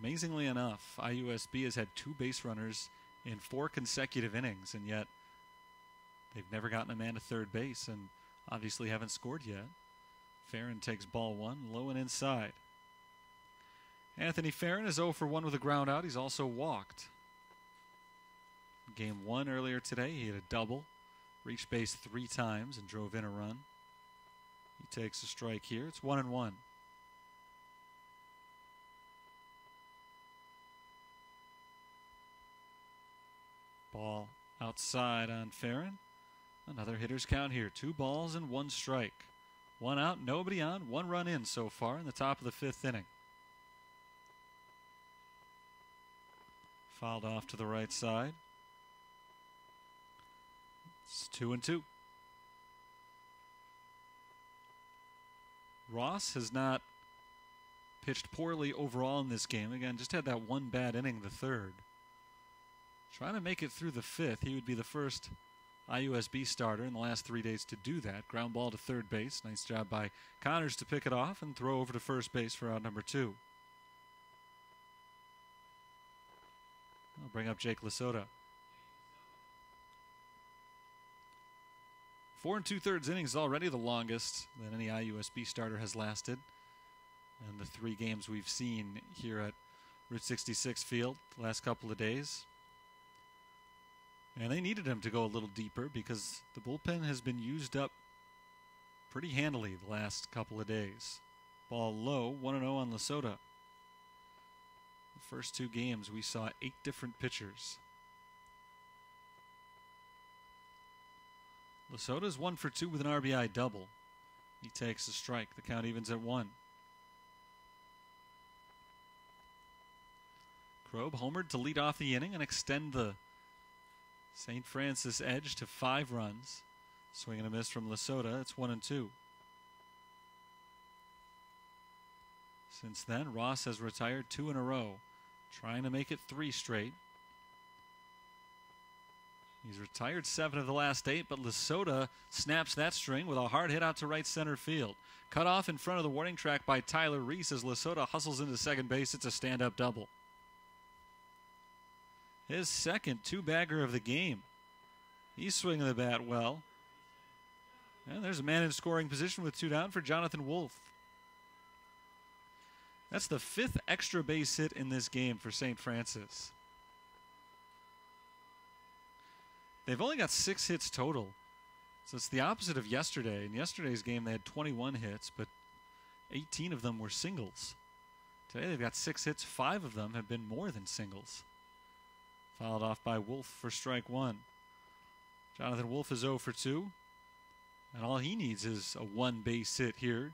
Amazingly enough, IUSB has had 2 base runners in 4 consecutive innings, and yet they've never gotten a man to third base and obviously haven't scored yet. Farron takes ball 1, low and inside. Anthony Farron is 0 for 1 with a ground out. He's also walked. Game 1 earlier today, he hit a double, reached base 3 times and drove in a run. He takes a strike here. It's 1-1. Ball outside on Farron. Another hitter's count here. 2 balls and 1 strike. 1 out, nobody on, 1 run in so far in the top of the 5th inning. Fouled off to the right side. It's 2-2. Ross has not pitched poorly overall in this game. Again, just had that 1 bad inning, the 3rd. Trying to make it through the 5th. He would be the first IUSB starter in the last 3 days to do that. Ground ball to third base. Nice job by Connors to pick it off and throw over to first base for out number 2. I'll bring up Jake Lasota. 4 2/3 innings is already the longest that any IUSB starter has lasted. And the 3 games we've seen here at Route 66 Field the last couple of days. And they needed him to go a little deeper because the bullpen has been used up pretty handily the last couple of days. Ball low, 1-0 on Lasota. The first 2 games we saw 8 different pitchers. Lasota's 1 for 2 with an RBI double. He takes a strike. The count evens at 1. Krob homered to lead off the inning and extend the St. Francis edge to 5 runs. Swing and a miss from Lasota. It's 1-2. Since then, Ross has retired 2 in a row, trying to make it 3 straight. He's retired 7 of the last 8, but Lasota snaps that string with a hard hit out to right center field. Cut off in front of the warning track by Tyler Reese as Lasota hustles into second base. It's a stand-up double. His second 2-bagger of the game. He's swinging the bat well. And there's a man in scoring position with 2 down for Jonathan Wolf. That's the 5th extra base hit in this game for St. Francis. They've only got 6 hits total. So it's the opposite of yesterday. In yesterday's game, they had 21 hits, but 18 of them were singles. Today, they've got 6 hits. 5 of them have been more than singles. Fouled off by Wolf for strike one. Jonathan Wolf is 0 for 2. And all he needs is a one base hit here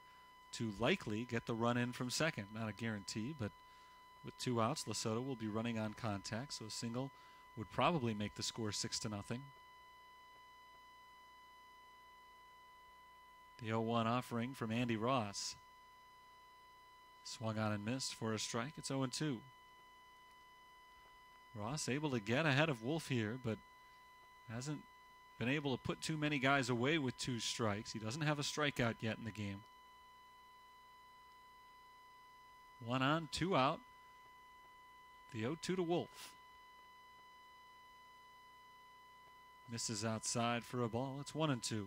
to likely get the run in from second. Not a guarantee, but with 2 outs, Lesotho will be running on contact, so a single would probably make the score 6-0. The 0-1 offering from Andy Ross. Swung on and missed for a strike. It's 0-2. Ross able to get ahead of Wolf here, but hasn't been able to put too many guys away with 2 strikes. He doesn't have a strikeout yet in the game. 1 on, 2 out. The 0-2 to Wolf. Misses outside for a ball. It's 1-2.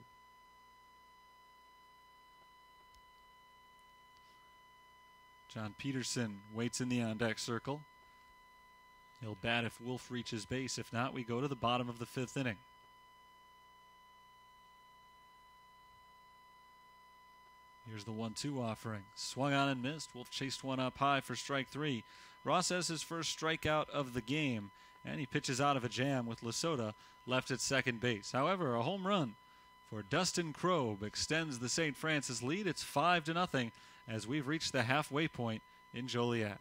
John Peterson waits in the on-deck circle. He'll bat if Wolf reaches base. If not, we go to the bottom of the 5th inning. Here's the 1-2 offering. Swung on and missed. Wolf chased one up high for strike 3. Ross has his first strikeout of the game, and he pitches out of a jam with Lesotho left at second base. However, a home run for Dustin Krob extends the St. Francis lead. It's 5-0 as we've reached the halfway point in Joliet.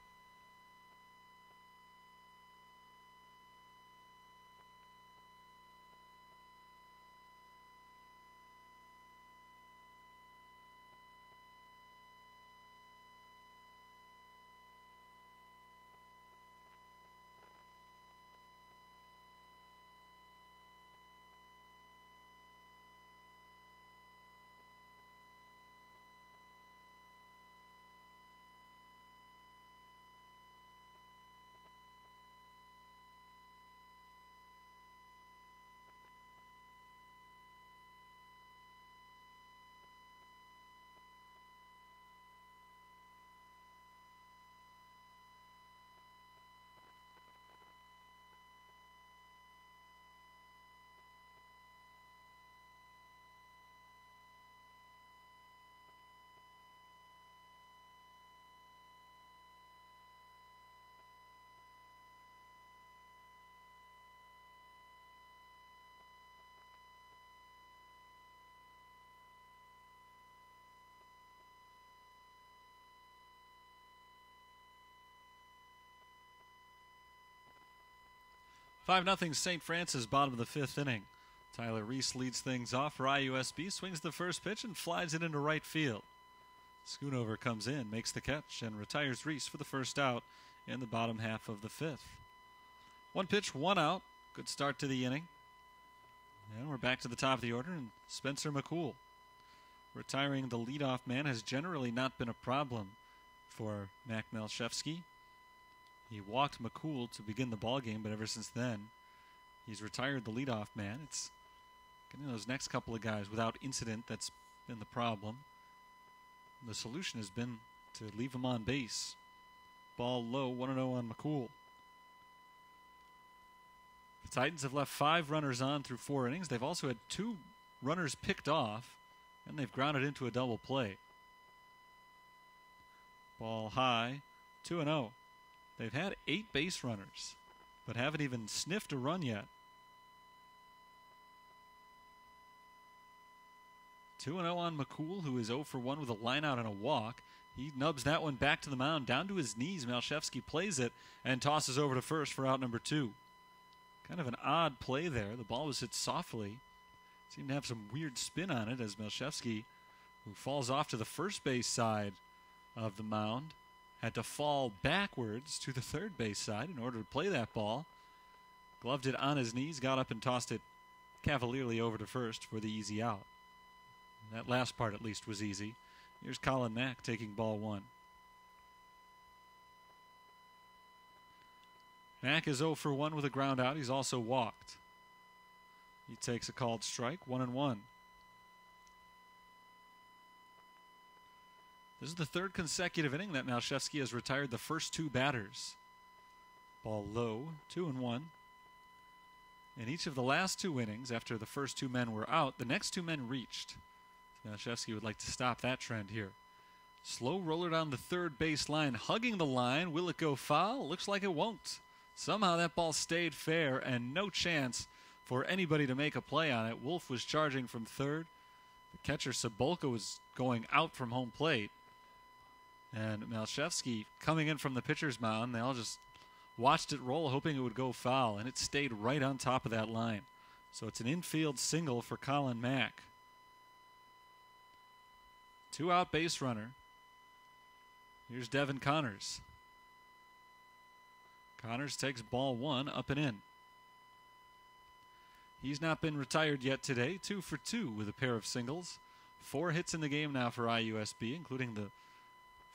Five 0 St. Francis, bottom of the 5th inning. Tyler Reese leads things off for IUSB, swings the first pitch and flies it into right field. Schoonover comes in, makes the catch, and retires Reese for the first out in the bottom half of the 5th. 1 pitch, 1 out. Good start to the inning. And we're back to the top of the order, and Spencer McCool. Retiring the leadoff man has generally not been a problem for Mac Malshevsky. He walked McCool to begin the ball game, but ever since then, he's retired the leadoff man. It's getting those next couple of guys without incident that's been the problem. The solution has been to leave him on base. Ball low, 1-0 on McCool. The Titans have left 5 runners on through 4 innings. They've also had 2 runners picked off, and they've grounded into a double play. Ball high, 2-0. They've had 8 base runners, but haven't even sniffed a run yet. 2-0 on McCool, who is 0 for 1 with a line out and a walk. He nubs that one back to the mound, down to his knees. Malshevsky plays it and tosses over to first for out number 2. Kind of an odd play there. The ball was hit softly. Seemed to have some weird spin on it as Malshevsky, who falls off to the first base side of the mound, had to fall backwards to the third base side in order to play that ball. Gloved it on his knees, got up and tossed it cavalierly over to first for the easy out. That last part at least was easy. Here's Colin Mack taking ball 1. Mack is 0 for 1 with a ground out. He's also walked. He takes a called strike, 1-1. This is the 3rd consecutive inning that Malshevsky has retired the first 2 batters. Ball low, 2-1. In each of the last 2 innings, after the first 2 men were out, the next 2 men reached. Malshevsky would like to stop that trend here. Slow roller down the third base line, hugging the line. Will it go foul? Looks like it won't. Somehow that ball stayed fair and no chance for anybody to make a play on it. Wolf was charging from third. The catcher Cebulka was going out from home plate. And Malshevsky coming in from the pitcher's mound. They all just watched it roll, hoping it would go foul, and it stayed right on top of that line. So it's an infield single for Colin Mack. 2-out base runner. Here's Devin Connors. Connors takes ball one up and in. He's not been retired yet today. 2 for 2 with a pair of singles. 4 hits in the game now for IUSB, including the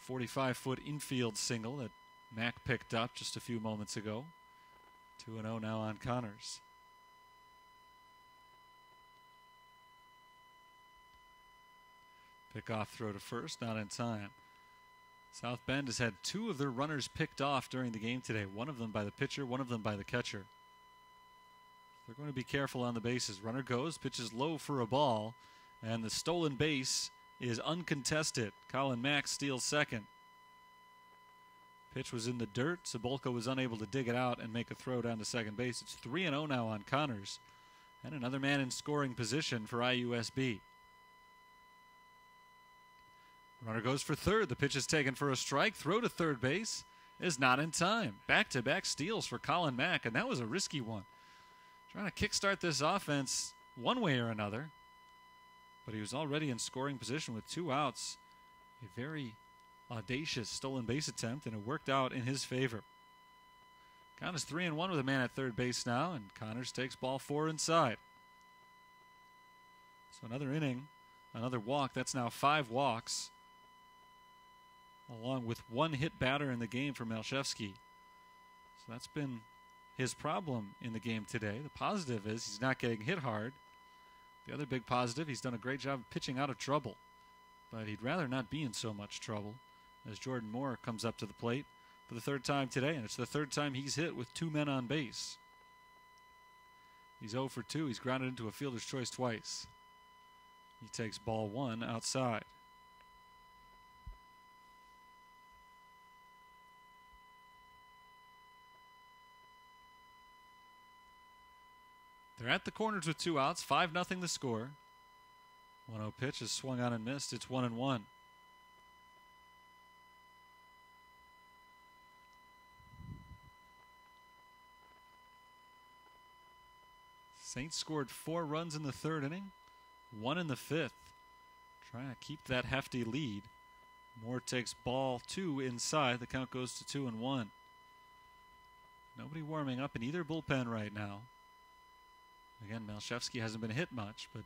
45-foot infield single that Mack picked up just a few moments ago. 2-0 now on Connors. Pick-off throw to first, not in time. South Bend has had 2 of their runners picked off during the game today. One of them by the pitcher, one of them by the catcher. They're going to be careful on the bases. Runner goes, pitches low for a ball, and the stolen base is uncontested. Colin Mack steals second. Pitch was in the dirt. Cebulka was unable to dig it out and make a throw down to second base. It's 3-0 now on Connors. And another man in scoring position for IUSB. Runner goes for third. The pitch is taken for a strike. Throw to third base is not in time. Back-to-back steals for Colin Mack, and that was a risky one. Trying to kickstart this offense one way or another. But he was already in scoring position with 2 outs. A very audacious stolen base attempt, and it worked out in his favor. Count is 3-1 with a man at third base now, and Connors takes ball 4 inside. So another inning, another walk. That's now 5 walks, along with 1 hit batter in the game for Malshevsky. So that's been his problem in the game today. The positive is he's not getting hit hard. The other big positive, he's done a great job of pitching out of trouble. But he'd rather not be in so much trouble, as Jordan Moore comes up to the plate for the 3rd time today, and it's the 3rd time he's hit with 2 men on base. He's 0 for 2. He's grounded into a fielder's choice twice. He takes ball 1 outside. They're at the corners with 2 outs. 5-0 the score. 1-0 pitch is swung on and missed. It's 1-1. Saints scored 4 runs in the 3rd inning, 1 in the 5th. Trying to keep that hefty lead. Moore takes ball 2 inside. The count goes to 2-1. Nobody warming up in either bullpen right now. Again, Malshevsky hasn't been hit much, but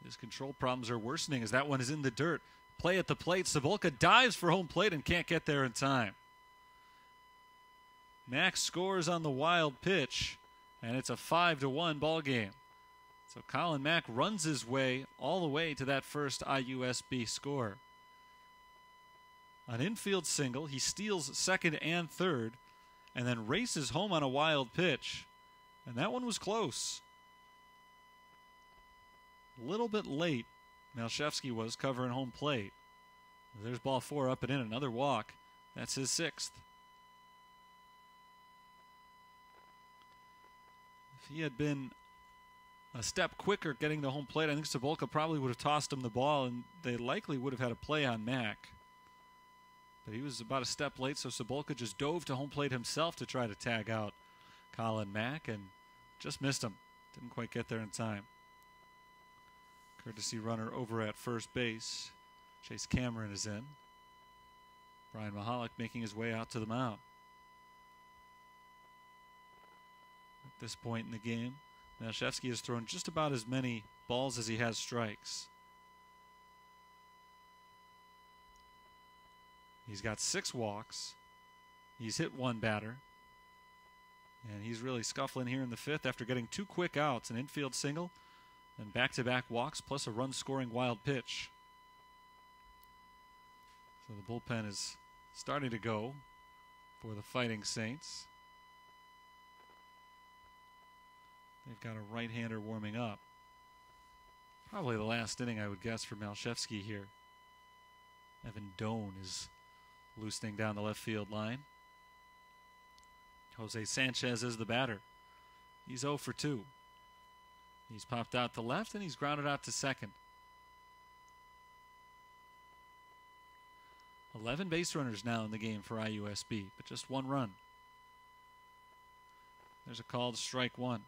his control problems are worsening as that one is in the dirt. Play at the plate. Cebulka dives for home plate and can't get there in time. Max scores on the wild pitch, and it's a 5-1 ball game. So Colin Mack runs his way all the way to that first IUSB score. An infield single. He steals 2nd and 3rd, and then races home on a wild pitch. And that one was close. A little bit late, Malshevsky was covering home plate. There's ball 4 up and in, another walk. That's his 6th. If he had been a step quicker getting the home plate, I think Cebulka probably would have tossed him the ball, and they likely would have had a play on Mack. But he was about a step late, so Cebulka just dove to home plate himself to try to tag out Colin Mack, and just missed him. Didn't quite get there in time. Courtesy runner over at first base. Chase Cameron is in. Brian Mahalik making his way out to the mound. At this point in the game, Malshevsky has thrown just about as many balls as he has strikes. He's got 6 walks. He's hit 1 batter. And he's really scuffling here in the 5th after getting 2 quick outs, an infield single, and back-to-back walks, plus a run-scoring wild pitch. So the bullpen is starting to go for the Fighting Saints. They've got a right-hander warming up. Probably the last inning, I would guess, for Malshevsky here. Evan Doan is loosening down the left field line. Jose Sanchez is the batter. He's 0 for 2. He's popped out to left and he's grounded out to second. 11 base runners now in the game for IUSB, but just 1 run. There's a called strike 1.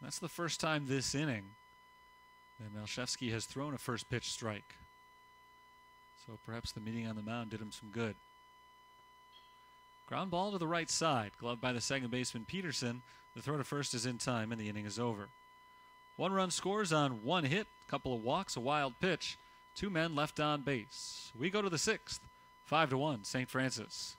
That's the first time this inning that Malshevsky has thrown a first pitch strike. So perhaps the meeting on the mound did him some good. Ground ball to the right side, gloved by the second baseman Peterson. The throw to first is in time and the inning is over. 1 run scores on 1 hit, couple of walks, a wild pitch. 2 men left on base. We go to the 6th, 5-1, St. Francis.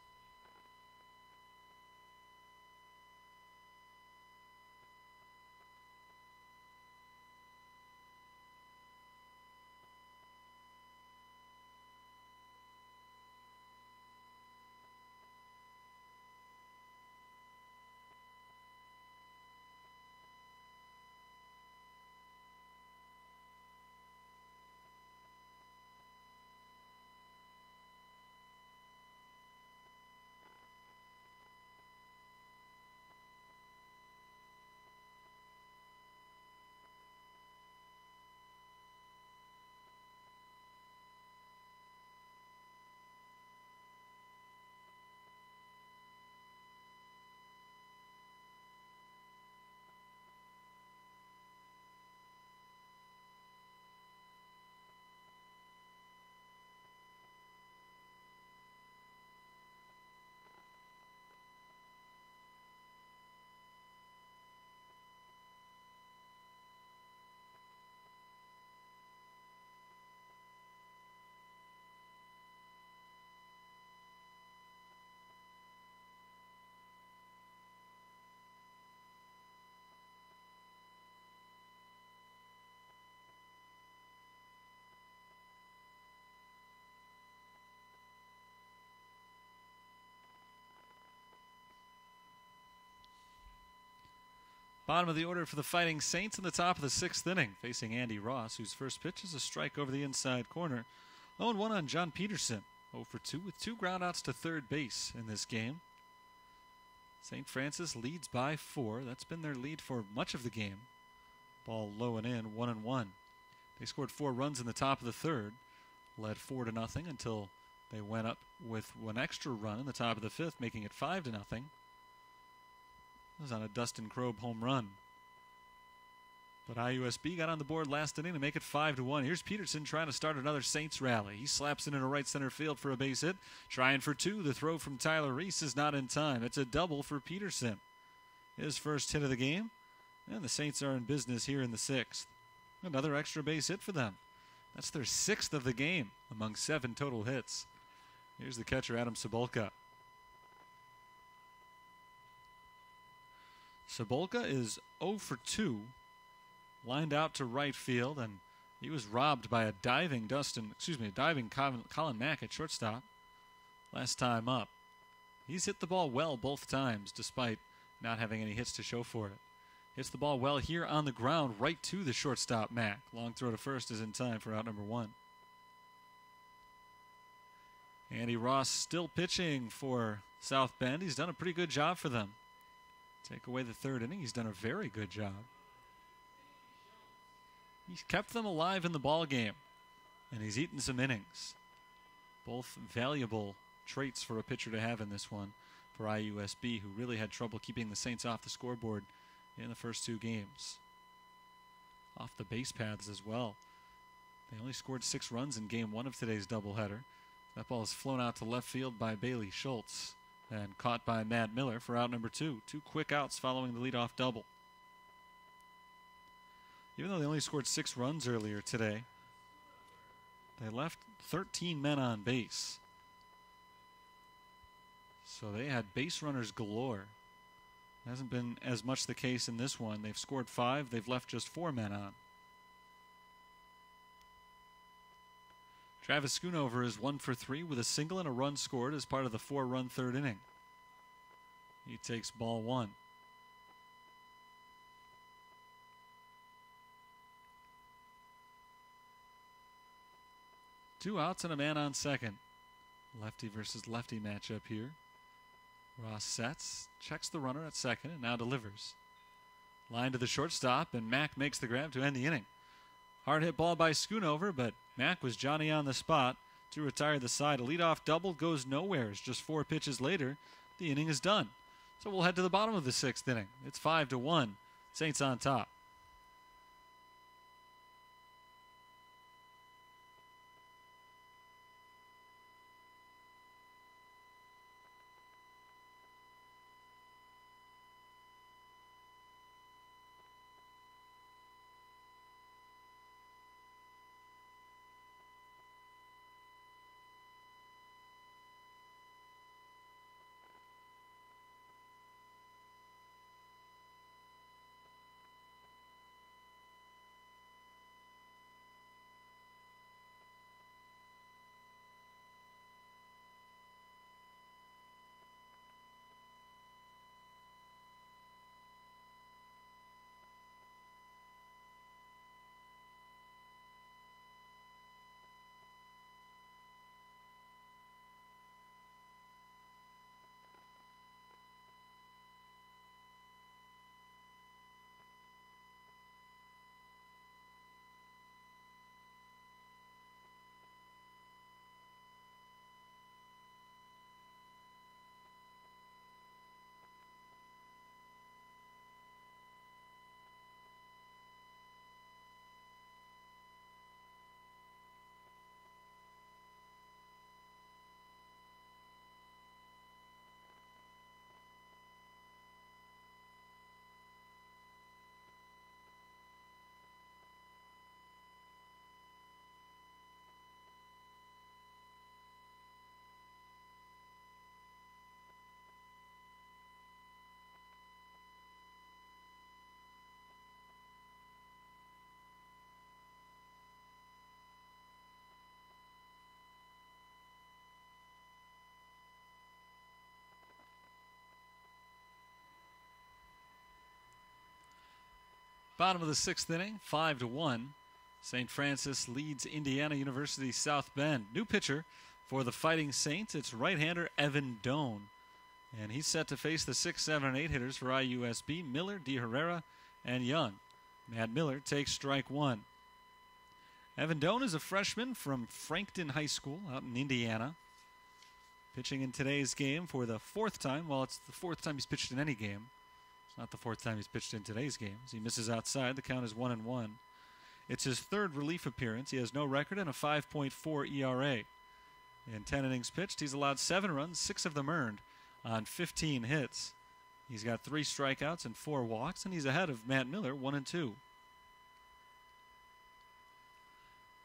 Bottom of the order for the Fighting Saints in the top of the 6th inning, facing Andy Ross, whose first pitch is a strike over the inside corner. 0-1 on John Peterson, 0 for 2 with 2 groundouts to third base in this game. St. Francis leads by 4. That's been their lead for much of the game. Ball low and in, 1-1. They scored 4 runs in the top of the 3rd, led 4-0 until they went up with 1 extra run in the top of the 5th, making it 5-0. It was on a Dustin Krob home run. But IUSB got on the board last inning to make it 5-1. Here's Peterson trying to start another Saints rally. He slaps it into right center field for a base hit. Trying for 2. The throw from Tyler Reese is not in time. It's a double for Peterson. His first hit of the game. And the Saints are in business here in the 6th. Another extra base hit for them. That's their 6th of the game among 7 total hits. Here's the catcher, Adam Cebulka. Cebulka is 0 for 2, lined out to right field, and he was robbed by a diving Colin Mack at shortstop last time up. He's hit the ball well both times, despite not having any hits to show for it. Hits the ball well here on the ground, right to the shortstop, Mack. Long throw to first is in time for out number 1. Andy Ross still pitching for South Bend. He's done a pretty good job for them. Take away the 3rd inning, he's done a very good job. He's kept them alive in the ball game, and he's eaten some innings. Both valuable traits for a pitcher to have in this one for IUSB, who really had trouble keeping the Saints off the scoreboard in the first 2 games. Off the base paths as well. They only scored 6 runs in game 1 of today's doubleheader. That ball is flown out to left field by Bailey Schultz and caught by Matt Miller for out number 2. 2 quick outs following the leadoff double. Even though they only scored 6 runs earlier today, they left 13 men on base. So they had base runners galore. Hasn't been as much the case in this one. They've scored 5, they've left just 4 men on. Travis Schoonover is 1 for 3 with a single and a run scored as part of the 4-run 3rd inning. He takes ball 1. Two outs and a man on second. Lefty versus lefty matchup here. Ross sets, checks the runner at second, and now delivers. Line to the shortstop, and Mack makes the grab to end the inning. Hard hit ball by Schoonover, but Mack was Johnny on the spot to retire the side. A leadoff double goes nowhere. It's just 4 pitches later, the inning is done. So we'll head to the bottom of the 6th inning. It's 5-1. Saints on top. Bottom of the 6th inning, 5-1. St. Francis leads Indiana University South Bend. New pitcher for the Fighting Saints, it's right-hander Evan Doan. And he's set to face the 6, 7, and 8 hitters for IUSB, Miller, De Herrera, and Young. Matt Miller takes strike 1. Evan Doan is a freshman from Frankton High School out in Indiana. Pitching in today's game for the 4th time. Well, it's the 4th time he's pitched in any game. It's not the 4th time he's pitched in today's game. As he misses outside, the count is 1-1. It's his 3rd relief appearance. He has no record and a 5.4 ERA. In 10 innings pitched, he's allowed 7 runs, 6 of them earned on 15 hits. He's got 3 strikeouts and 4 walks, and he's ahead of Matt Miller, 1-2.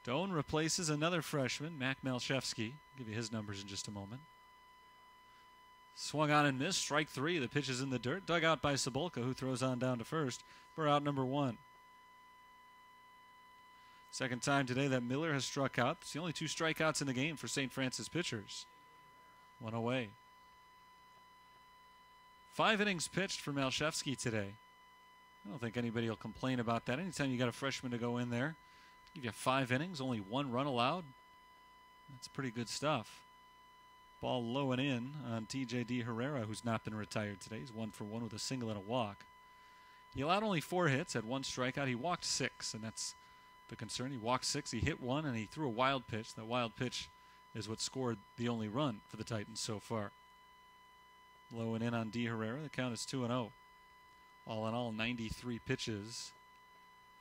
Doan replaces another freshman, Mac Malshevsky. I'll give you his numbers in just a moment. Swung on and missed, strike 3. The pitch is in the dirt, dug out by Cebulka, who throws on down to first for out number 1. Second time today that Miller has struck out. It's the only 2 strikeouts in the game for St. Francis pitchers. 1 away. 5 innings pitched for Malshevsky today. I don't think anybody will complain about that. Anytime you got a freshman to go in there, give you 5 innings, only 1 run allowed. That's pretty good stuff. Ball low and in on TJ De Herrera, who's not been retired today. He's 1 for 1 with a single and a walk. He allowed only 4 hits, had 1 strikeout. He walked 6, and that's the concern. He walked 6, he hit 1, and he threw a wild pitch. That wild pitch is what scored the only run for the Titans so far. Low and in on De Herrera. The count is 2-0. All in all, 93 pitches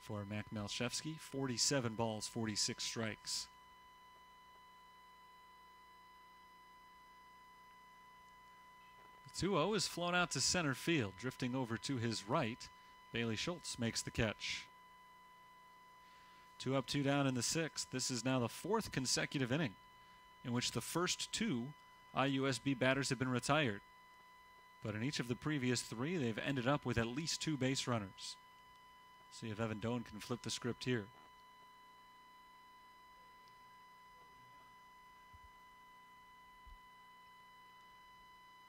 for Mac Malshevsky. 47 balls, 46 strikes. 2-0 is flown out to center field. Drifting over to his right, Bailey Schultz makes the catch. 2 up, 2 down in the 6th. This is now the 4th consecutive inning in which the first 2 IUSB batters have been retired. But in each of the previous 3, they've ended up with at least 2 base runners. See if Evan Doan can flip the script here.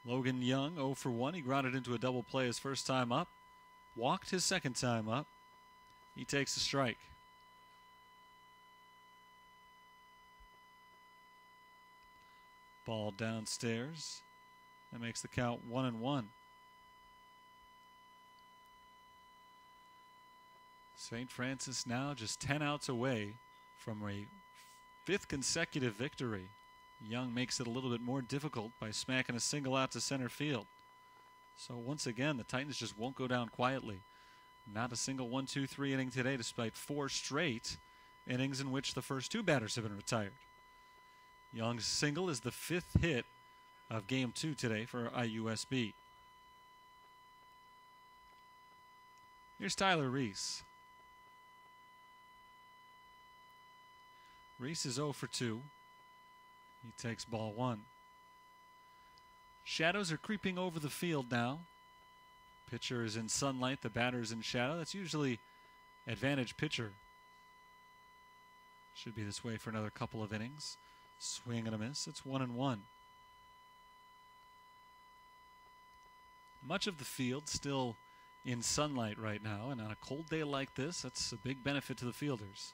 Logan Young, 0 for 1. He grounded into a double play his first time up. Walked his second time up. He takes a strike. Ball downstairs. That makes the count 1-1. St. Francis now just 10 outs away from a 5th consecutive victory. Young makes it a little bit more difficult by smacking a single out to center field. So once again, the Titans just won't go down quietly. Not a single 1-2-3 inning today, despite 4 straight innings in which the first 2 batters have been retired. Young's single is the 5th hit of Game 2 today for IUSB. Here's Tyler Reese. Reese is 0 for 2. He takes ball 1. Shadows are creeping over the field now. Pitcher is in sunlight, the batter is in shadow. That's usually advantage pitcher. Should be this way for another couple of innings. Swing and a miss. It's 1-1. Much of the field still in sunlight right now, and on a cold day like this, that's a big benefit to the fielders.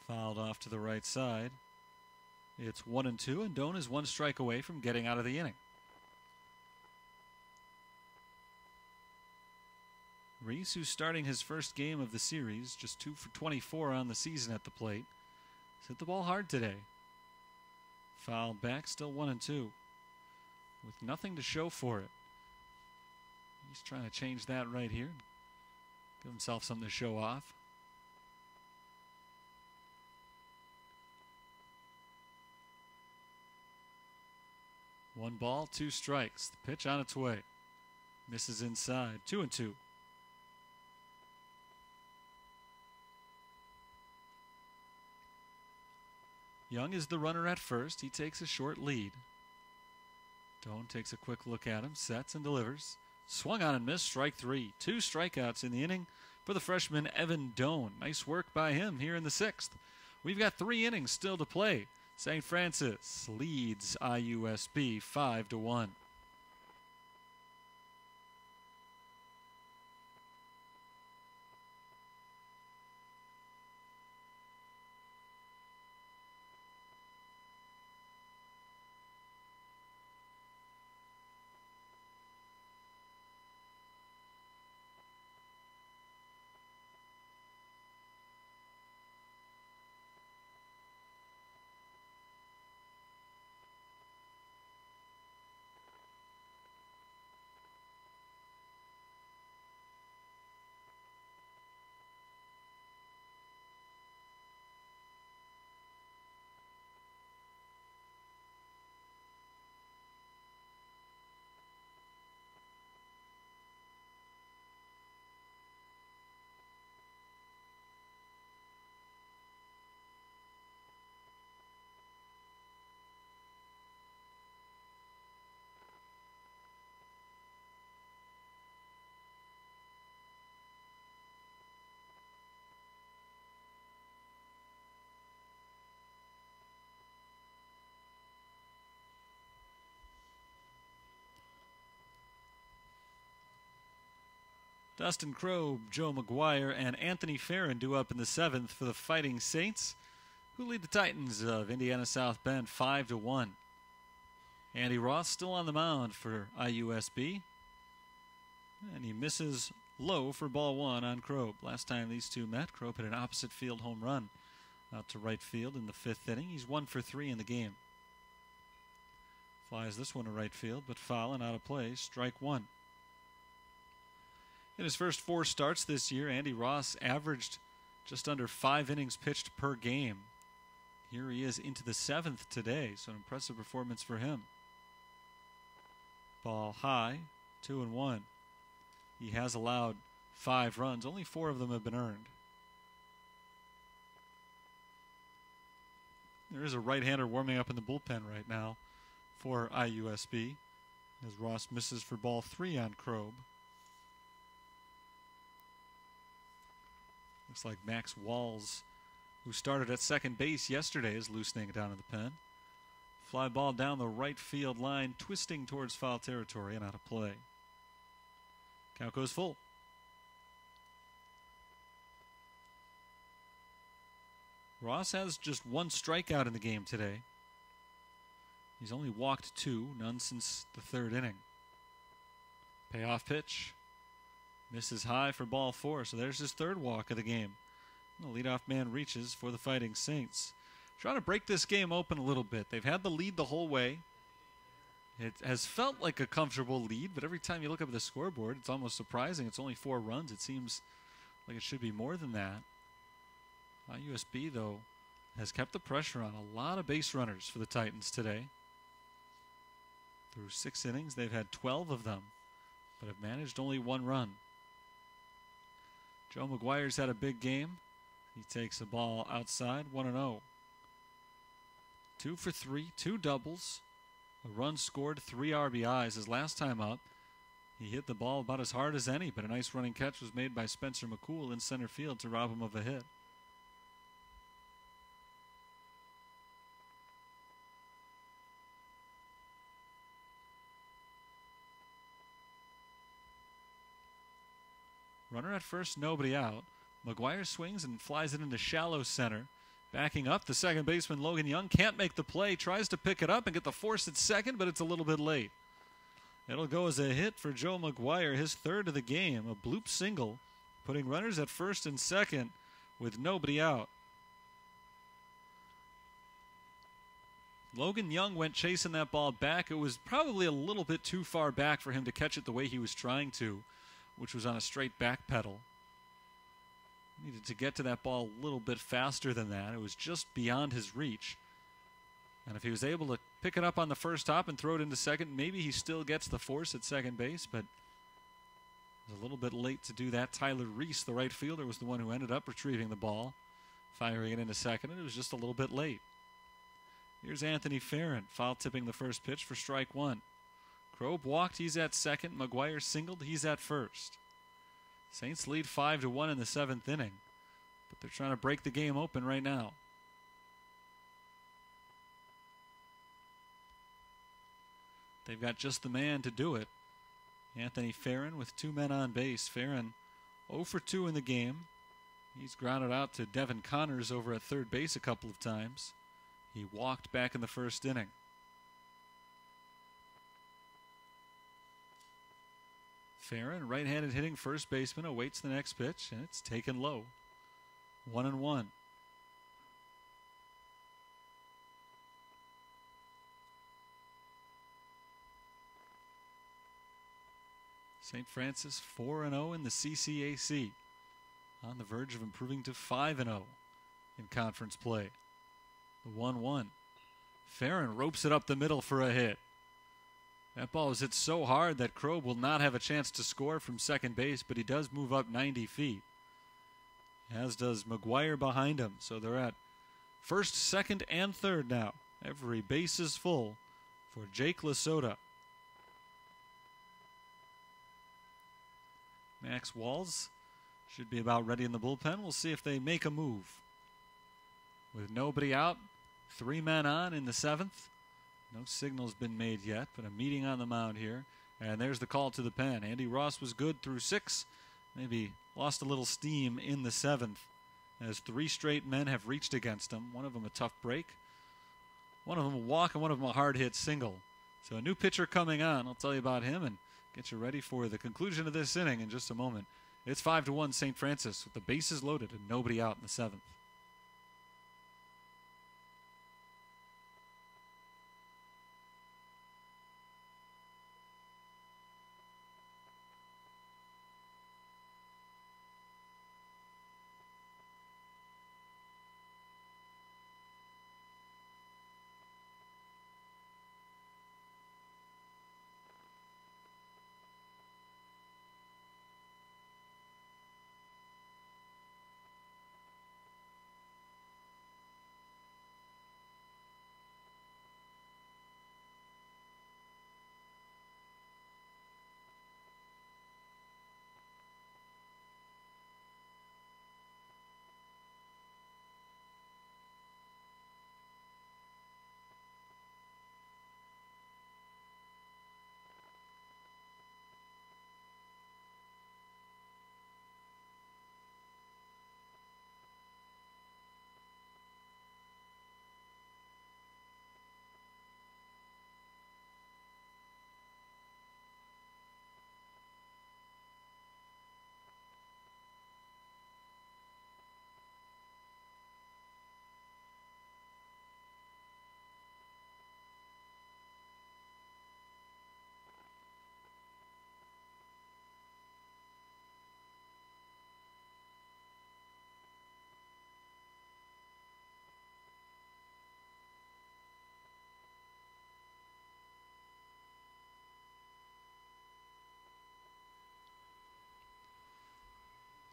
Fouled off to the right side. It's 1-2, and Doan is 1 strike away from getting out of the inning. Reese, who's starting his first game of the series, just 2 for 24 on the season at the plate, has hit the ball hard today. Fouled back, still 1-2, with nothing to show for it. He's trying to change that right here. Give himself something to show off. One ball, 2 strikes. The pitch on its way. Misses inside. 2-2. Young is the runner at first. He takes a short lead. Doan takes a quick look at him, sets and delivers. Swung on and missed, strike 3. 2 strikeouts in the inning for the freshman Evan Doan. Nice work by him here in the 6th. We've got 3 innings still to play. St. Francis leads IUSB 5-1. Dustin Krob, Joe McGuire, and Anthony Farron due up in the 7th for the Fighting Saints, who lead the Titans of Indiana South Bend 5-1. Andy Ross still on the mound for IUSB, and he misses low for ball 1 on Krob. Last time these two met, Krob hit an opposite field home run out to right field in the 5th inning. He's 1 for 3 in the game. Flies this one to right field, but foul and out of play. Strike 1. In his first 4 starts this year, Andy Ross averaged just under 5 innings pitched per game. Here he is into the 7th today, so an impressive performance for him. Ball high, 2-1. He has allowed 5 runs. Only 4 of them have been earned. There is a right-hander warming up in the bullpen right now for IUSB, as Ross misses for ball 3 on Krob. Looks like Max Walls, who started at second base yesterday, is loosening down in the pen. Fly ball down the right field line, twisting towards foul territory and out of play. Count goes full. Ross has just 1 strikeout in the game today. He's only walked 2, none since the 3rd inning. Payoff pitch. Misses high for ball 4, so there's his 3rd walk of the game. The leadoff man reaches for the Fighting Saints. Trying to break this game open a little bit. They've had the lead the whole way. It has felt like a comfortable lead, but every time you look up at the scoreboard, it's almost surprising. It's only 4 runs. It seems like it should be more than that. IUSB, though, has kept the pressure on. A lot of base runners for the Titans today. Through 6 innings, they've had 12 of them, but have managed only 1 run. Joe McGuire's had a big game. He takes the ball outside, 1-0. 2 for 3, 2 doubles. A run scored, 3 RBIs. His last time up, he hit the ball about as hard as any, but a nice running catch was made by Spencer McCool in center field to rob him of a hit. Runner at first, nobody out. McGuire swings and flies it into shallow center. Backing up, the second baseman, Logan Young, can't make the play. Tries to pick it up and get the force at second, but it's a little bit late. It'll go as a hit for Joe McGuire, his 3rd of the game. A bloop single, putting runners at first and second with nobody out. Logan Young went chasing that ball back. It was probably a little bit too far back for him to catch it the way he was trying to, which was on a straight back pedal. Needed to get to that ball a little bit faster than that. It was just beyond his reach. And if he was able to pick it up on the first hop and throw it into second, maybe he still gets the force at second base, but it was a little bit late to do that. Tyler Reese, the right fielder, was the one who ended up retrieving the ball, firing it into second, and it was just a little bit late. Here's Anthony Farron, foul tipping the first pitch for strike 1. Krob walked, he's at second. McGuire singled, he's at first. Saints lead 5-1 in the 7th inning, but they're trying to break the game open right now. They've got just the man to do it. Anthony Farron with 2 men on base. Farron 0 for 2 in the game. He's grounded out to Devin Connors over at third base a couple of times. He walked back in the 1st inning. Farron, right-handed hitting first baseman, awaits the next pitch, and it's taken low. 1-1. St. Francis 4-0 in the CCAC, on the verge of improving to 5-0 in conference play. The 1-1. Farron ropes it up the middle for a hit. That ball was hit so hard that Krob will not have a chance to score from second base, but he does move up 90 feet, as does McGuire behind him. So they're at first, second, and third now. Every base is full for Jake Lasota. Max Walls should be about ready in the bullpen. We'll see if they make a move. With nobody out, 3 men on in the 7th. No signal's been made yet, but a meeting on the mound here. And there's the call to the pen. Andy Ross was good through 6. Maybe lost a little steam in the 7th, as 3 straight men have reached against him. One of them a tough break, one of them a walk, and one of them a hard hit single. So a new pitcher coming on. I'll tell you about him and get you ready for the conclusion of this inning in just a moment. It's 5-1 St. Francis with the bases loaded and nobody out in the 7th.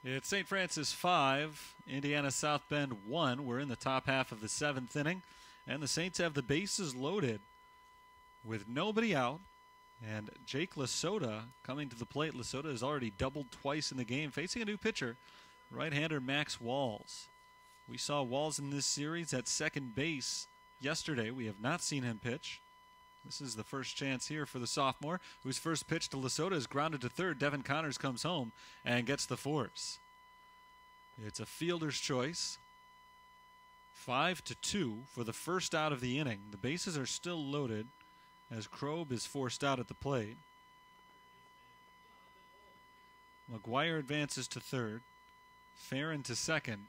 It's St. Francis 5, Indiana South Bend 1. We're in the top half of the 7th inning, and the Saints have the bases loaded with nobody out. And Jake Lasota coming to the plate. Lasota has already doubled twice in the game, facing a new pitcher, right-hander Max Walls. We saw Walls in this series at second base yesterday. We have not seen him pitch. This is the first chance here for the sophomore, whose first pitch to Lasota is grounded to third. Devin Connors comes home and gets the force. It's a fielder's choice. 5-2 for the first out of the inning. The bases are still loaded as Krob is forced out at the plate. McGuire advances to third. Farron to second.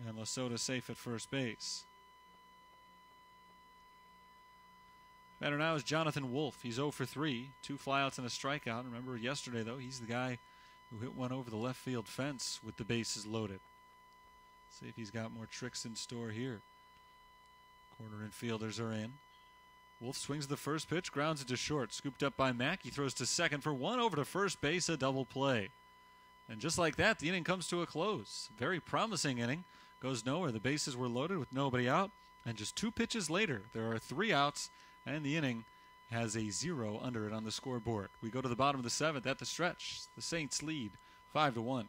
And Lasota safe at first base. Batter now is Jonathan Wolf. He's 0 for 3. 2 flyouts and a strikeout. Remember yesterday, though, he's the guy who hit one over the left field fence with the bases loaded. See if he's got more tricks in store here. Corner infielders are in. Wolf swings the first pitch, grounds it to short. Scooped up by Mack. He throws to second for one. Over to first base, a double play. And just like that, the inning comes to a close. Very promising inning. Goes nowhere. The bases were loaded with nobody out. And just 2 pitches later, there are 3 outs, and the inning has a 0 under it on the scoreboard. We go to the bottom of the 7th at the stretch. The Saints lead 5-1.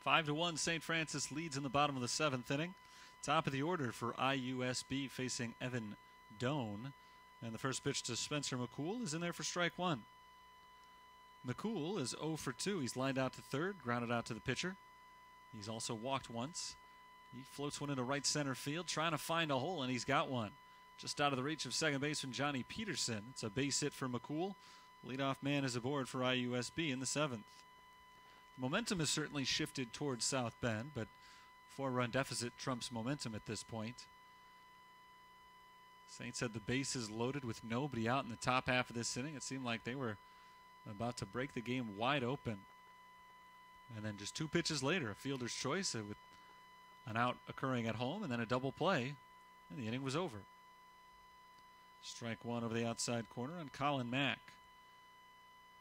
5-1, St. Francis leads in the bottom of the 7th inning. Top of the order for IUSB facing Evan Doan. And the first pitch to Spencer McCool is in there for strike 1. McCool is 0 for 2. He's lined out to third, grounded out to the pitcher. He's also walked once. He floats one into right center field, trying to find a hole, and he's got one. Just out of the reach of second baseman Johnny Peterson. It's a base hit for McCool. Leadoff man is aboard for IUSB in the 7th. Momentum has certainly shifted towards South Bend, but 4-run deficit trumps momentum at this point. Saints had the bases loaded with nobody out in the top half of this inning. It seemed like they were about to break the game wide open. And then just 2 pitches later, a fielder's choice with an out occurring at home and then a double play, and the inning was over. Strike 1 over the outside corner on Colin Mack.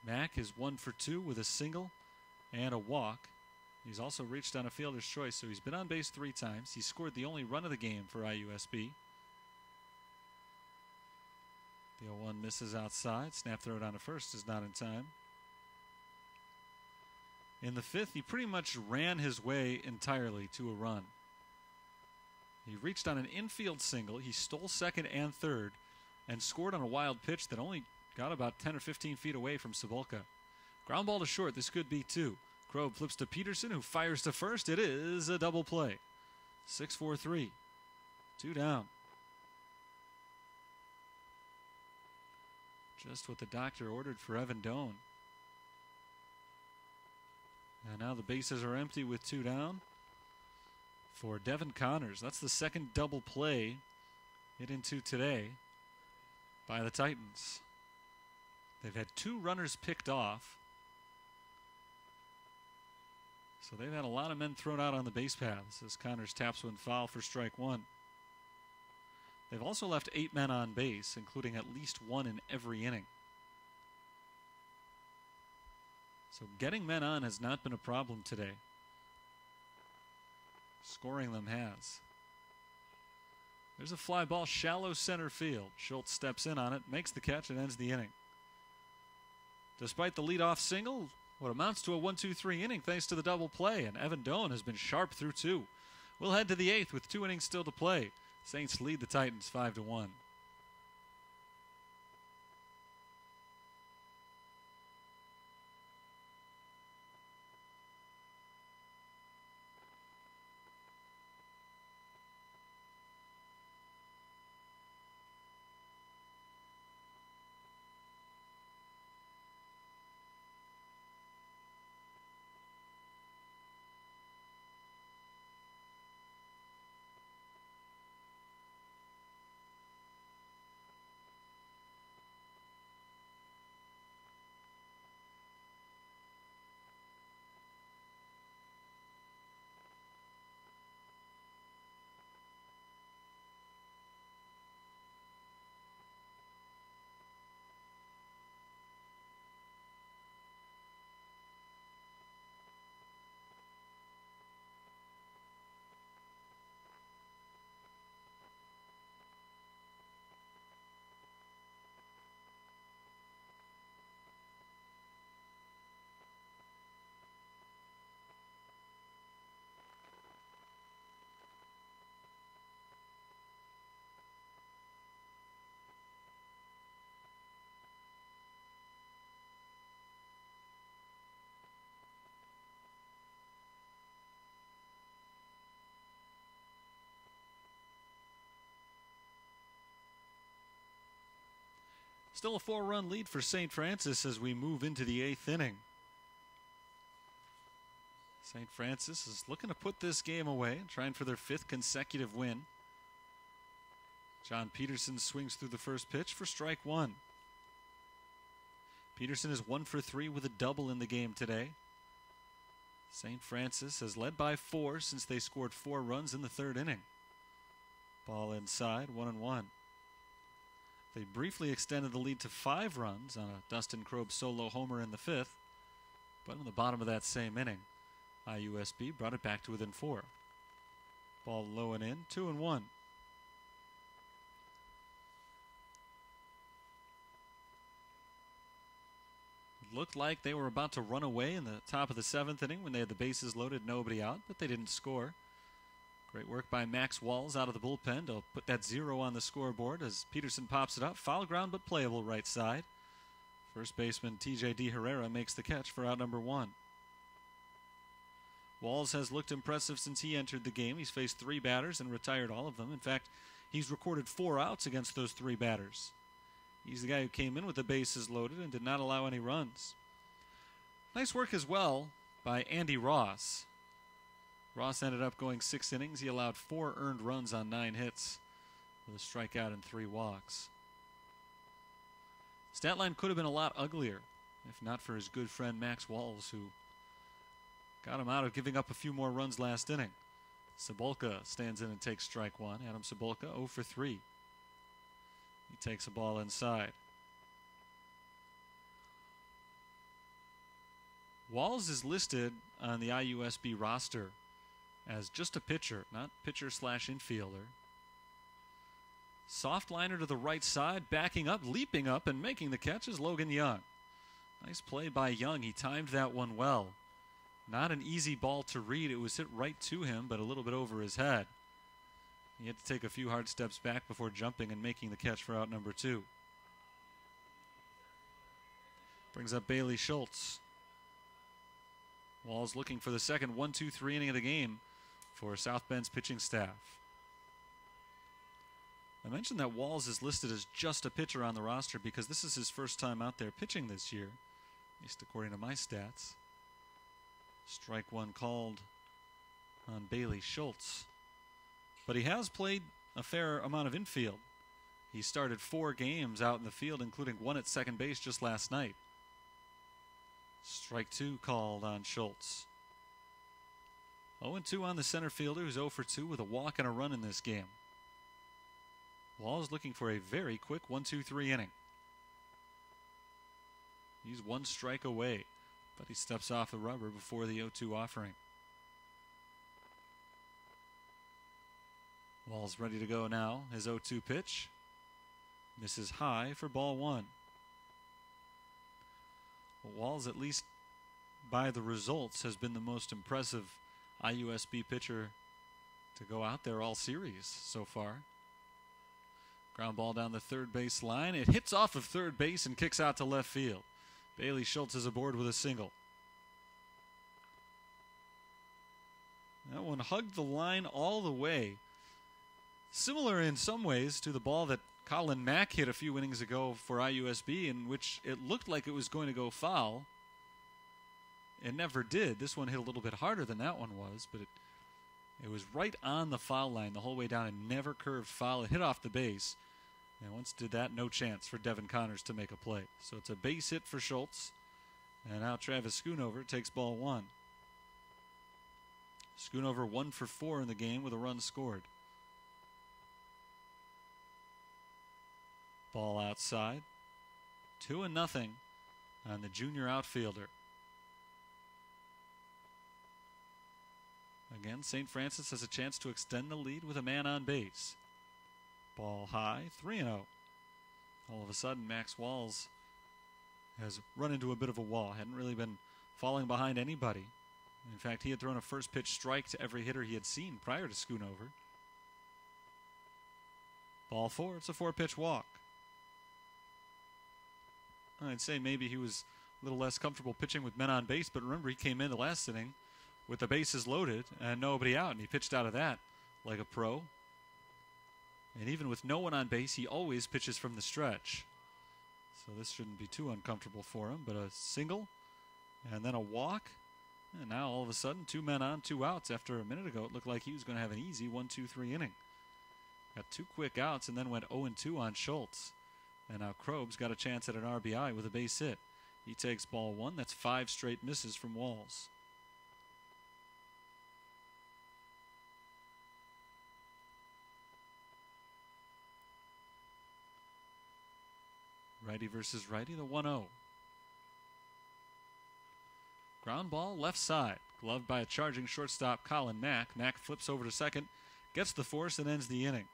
Mack is 1 for 2 with a single and a walk. He's also reached on a fielder's choice, so he's been on base 3 times. He scored the only run of the game for IUSB. The 0-1 misses outside. Snap throw down to first is not in time. In the 5th, he pretty much ran his way entirely to a run. He reached on an infield single. He stole second and third and scored on a wild pitch that only got about 10 or 15 feet away from Cebulka. Ground ball to short. This could be 2. Krob flips to Peterson, who fires to first. It is a double play. 6-4-3. 2 down. Just what the doctor ordered for Evan Doan. And now the bases are empty with 2 down for Devin Connors. That's the second double play hit into today by the Titans. They've had 2 runners picked off. So they've had a lot of men thrown out on the base paths as Connors taps one foul for strike 1. They've also left 8 men on base, including at least 1 in every inning. So getting men on has not been a problem today. Scoring them has. There's a fly ball, shallow center field. Schultz steps in on it, makes the catch, and ends the inning. Despite the leadoff single, what amounts to a 1-2-3 inning thanks to the double play, and Evan Doan has been sharp through 2. We'll head to the 8th with 2 innings still to play. Saints lead the Titans 5-1. Still a 4-run lead for St. Francis as we move into the 8th inning. St. Francis is looking to put this game away, trying for their 5th consecutive win. John Peterson swings through the first pitch for strike 1. Peterson is 1 for 3 with a double in the game today. St. Francis has led by 4 since they scored 4 runs in the 3rd inning. Ball inside, 1-1. They briefly extended the lead to 5 runs on a Dustin Krob solo homer in the 5th, but in the bottom of that same inning, IUSB brought it back to within 4. Ball low and in, 2-1. It looked like they were about to run away in the top of the 7th inning when they had the bases loaded, nobody out, but they didn't score. Great work by Max Walls out of the bullpen to put that 0 on the scoreboard as Peterson pops it up. Foul ground but playable right side. First baseman TJ Herrera makes the catch for out number 1. Walls has looked impressive since he entered the game. He's faced 3 batters and retired all of them. In fact, he's recorded 4 outs against those 3 batters. He's the guy who came in with the bases loaded and did not allow any runs. Nice work as well by Andy Ross. Ross ended up going 6 innings. He allowed 4 earned runs on 9 hits with a strikeout and 3 walks. Stat line could have been a lot uglier if not for his good friend Max Walls, who got him out of giving up a few more runs last inning. Cebulka stands in and takes strike 1. Adam Cebulka 0 for 3. He takes a ball inside. Walls is listed on the IUSB roster as just a pitcher, not pitcher/infielder. Soft liner to the right side, backing up, leaping up, and making the catch is Logan Young. Nice play by Young. He timed that one well. Not an easy ball to read. It was hit right to him, but a little bit over his head. He had to take a few hard steps back before jumping and making the catch for out number 2. Brings up Bailey Schultz. Walls looking for the second 1-2-3 inning of the game for South Bend's pitching staff. I mentioned that Walls is listed as just a pitcher on the roster because this is his first time out there pitching this year, at least according to my stats. Strike 1 called on Bailey Schultz. But he has played a fair amount of infield. He started 4 games out in the field, including 1 at second base just last night. Strike 2 called on Schultz. 0-2 on the center fielder, who's 0 for 2 with a walk and a run in this game. Walls looking for a very quick 1-2-3 inning. He's one strike away, but he steps off the rubber before the 0-2 offering. Walls ready to go now. His 0-2 pitch misses high for ball one. Walls, at least by the results, has been the most impressive IUSB pitcher to go out there all series so far. Ground ball down the third base line. It hits off of third base and kicks out to left field. Bailey Schultz is aboard with a single. That one hugged the line all the way. Similar in some ways to the ball that Colin Mack hit a few innings ago for IUSB, in which it looked like it was going to go foul. It never did. This one hit a little bit harder than that one was, but it was right on the foul line the whole way down and never curved foul. It hit off the base. And once did that, no chance for Devin Connors to make a play. So it's a base hit for Schultz. And now Travis Schoonover takes ball one. Schoonover 1 for 4 in the game with a run scored. Ball outside. 2-0 on the junior outfielder. Again, St. Francis has a chance to extend the lead with a man on base. Ball high, 3-0. All of a sudden, Max Walls has run into a bit of a wall. Hadn't really been falling behind anybody. In fact, he had thrown a first pitch strike to every hitter he had seen prior to Schoonover. Ball 4, it's a 4-pitch walk. I'd say maybe he was a little less comfortable pitching with men on base, but remember, he came in the last inning with the bases loaded and nobody out, and he pitched out of that like a pro. And even with no one on base, he always pitches from the stretch. So this shouldn't be too uncomfortable for him, but a single and then a walk. And now all of a sudden, 2 men on, 2 outs. After a minute ago, it looked like he was going to have an easy 1-2-3 inning. Got 2 quick outs and then went 0-2 on Schultz. And now Krob's got a chance at an RBI with a base hit. He takes ball 1. That's 5 straight misses from Walls. Righty versus righty, the 1-0. Ground ball left side. Gloved by a charging shortstop, Colin Mack. Mack flips over to second, gets the force, and ends the inning.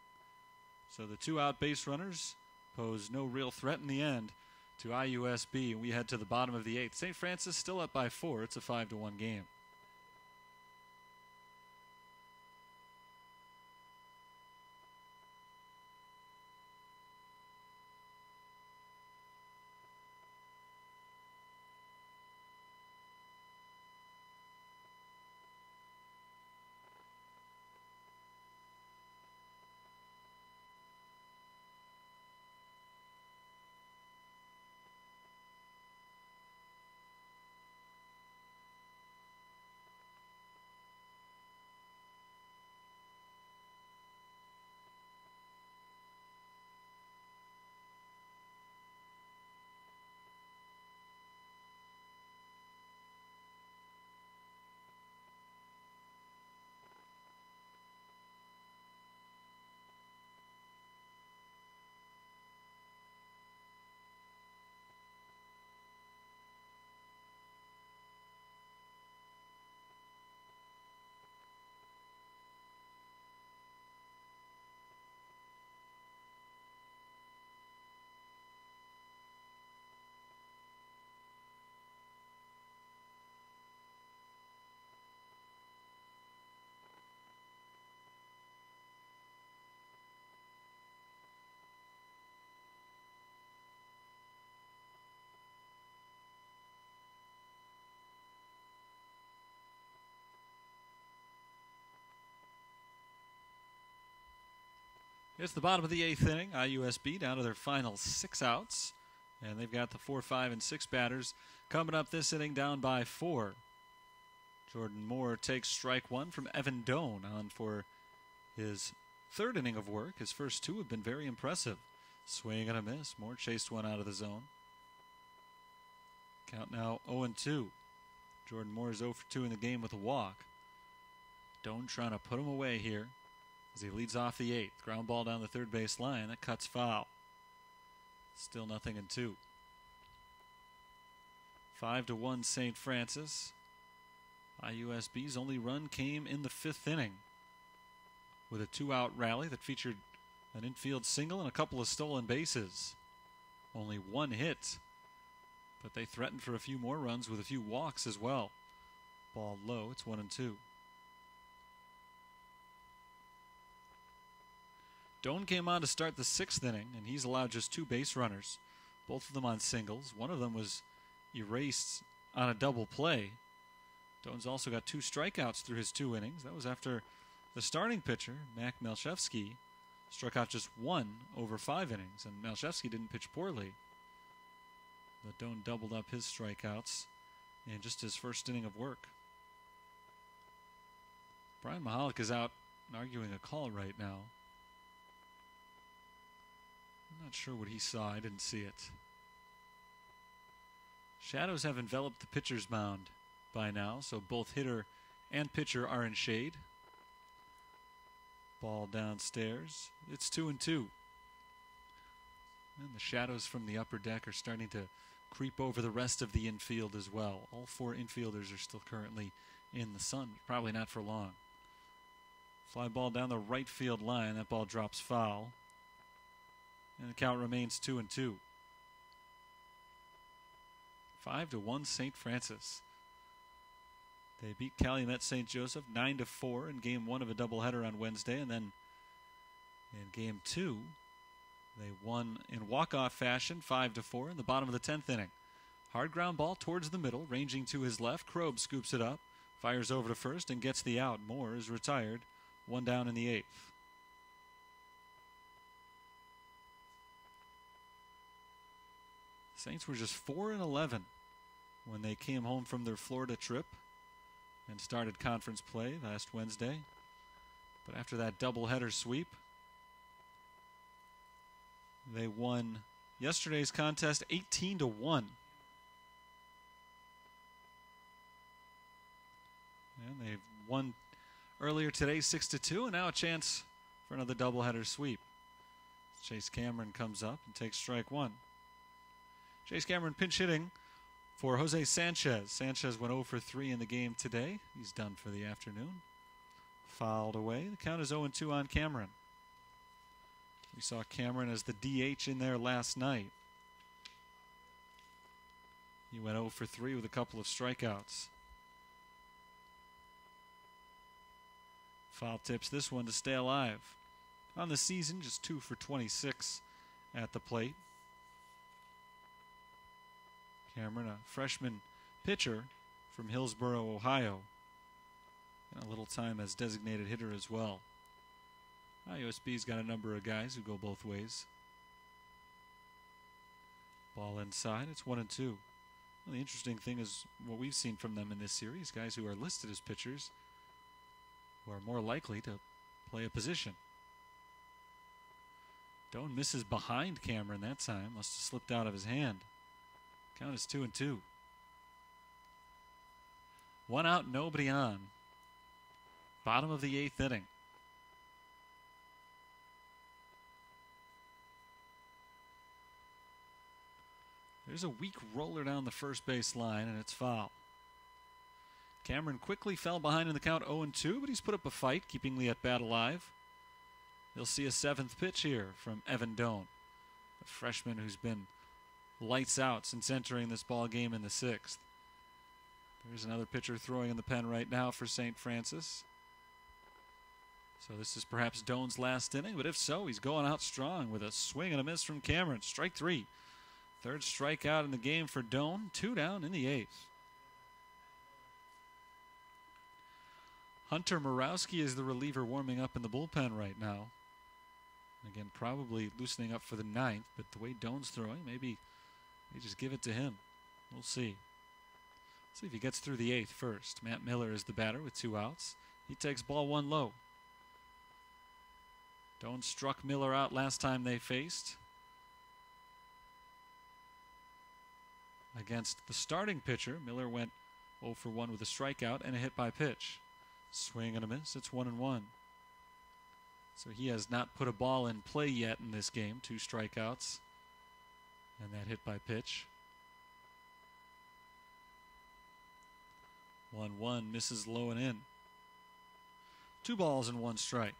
So the 2 out base runners pose no real threat in the end to IUSB. We head to the bottom of the 8th. St. Francis still up by 4. It's a 5-1 game. It's the bottom of the 8th inning. IUSB down to their final 6 outs. And they've got the 4, 5, and 6 batters coming up this inning down by 4. Jordan Moore takes strike 1 from Evan Doan on for his 3rd inning of work. His first 2 have been very impressive. Swing and a miss. Moore chased one out of the zone. Count now 0-2. Jordan Moore is 0 for 2 in the game with a walk. Doan trying to put him away here. as he leads off the 8th. Ground ball down the third base line. That cuts foul. Still 0-2. 5-1 St. Francis. IUSB's only run came in the 5th inning with a 2-out rally that featured an infield single and a couple of stolen bases. Only 1 hit, but they threatened for a few more runs with a few walks as well. Ball low, it's 1-2. Doan came on to start the 6th inning, and he's allowed just 2 base runners, both of them on singles. One of them was erased on a double play. Doan's also got 2 strikeouts through his 2 innings. That was after the starting pitcher, Mac Malshevsky, struck out just 1 over 5 innings, and Malshevsky didn't pitch poorly. But Doan doubled up his strikeouts in just his first inning of work. Brian Mahalik is out arguing a call right now. I'm not sure what he saw. I didn't see it. Shadows have enveloped the pitcher's mound by now, so both hitter and pitcher are in shade. Ball downstairs. It's 2-2. And the shadows from the upper deck are starting to creep over the rest of the infield as well. All 4 infielders are still currently in the sun. Probably not for long. Fly ball down the right field line. That ball drops foul. And the count remains 2-2. 5-1 St. Francis. They beat Calumet St. Joseph 9-4 in Game 1 of a doubleheader on Wednesday, and then in Game 2, they won in walk-off fashion 5-4 in the bottom of the 10th inning. Hard ground ball towards the middle, ranging to his left. Krob scoops it up, fires over to first, and gets the out. Moore is retired, 1 down in the 8th. Saints were just 4-11 when they came home from their Florida trip and started conference play last Wednesday. But after that doubleheader sweep, they won yesterday's contest 18-1. And they won earlier today 6-2, and now a chance for another doubleheader sweep. Chase Cameron comes up and takes strike 1. Chase Cameron pinch hitting for Jose Sanchez. Sanchez went 0 for 3 in the game today. He's done for the afternoon. Fouled away. The count is 0-2 on Cameron. We saw Cameron as the DH in there last night. He went 0 for 3 with a couple of strikeouts. Foul tips this one to stay alive. On the season, just 2 for 26 at the plate. Cameron, a freshman pitcher from Hillsboro, Ohio. And a little time as designated hitter as well. IUSB's got a number of guys who go both ways. Ball inside, it's 1-2. Well, the interesting thing is what we've seen from them in this series, guys who are listed as pitchers who are more likely to play a position. Doan misses behind Cameron that time. Must have slipped out of his hand. Count is 2-2. 1 out, nobody on. Bottom of the 8th inning. There's a weak roller down the first base line, and it's foul. Cameron quickly fell behind in the count 0-2, but he's put up a fight, keeping the at-bat alive. You'll see a 7th pitch here from Evan Doan, a freshman who's been lights out since entering this ball game in the 6th. There's another pitcher throwing in the pen right now for St. Francis. So this is perhaps Doan's last inning, but if so, he's going out strong with a swing and a miss from Cameron. Strike 3. 3rd strikeout in the game for Doan. 2 down in the 8th. Hunter Morawski is the reliever warming up in the bullpen right now. Again, probably loosening up for the 9th, but the way Doan's throwing, maybe they just give it to him. We'll see. See if he gets through the 8th first. Matt Miller is the batter with 2 outs. He takes ball 1 low. Doan struck Miller out last time they faced. Against the starting pitcher, Miller went 0 for 1 with a strikeout and a hit by pitch. Swing and a miss. It's 1-1. So he has not put a ball in play yet in this game. 2 strikeouts. And that hit by pitch. 1-1 misses low and in. 2 balls and 1 strike.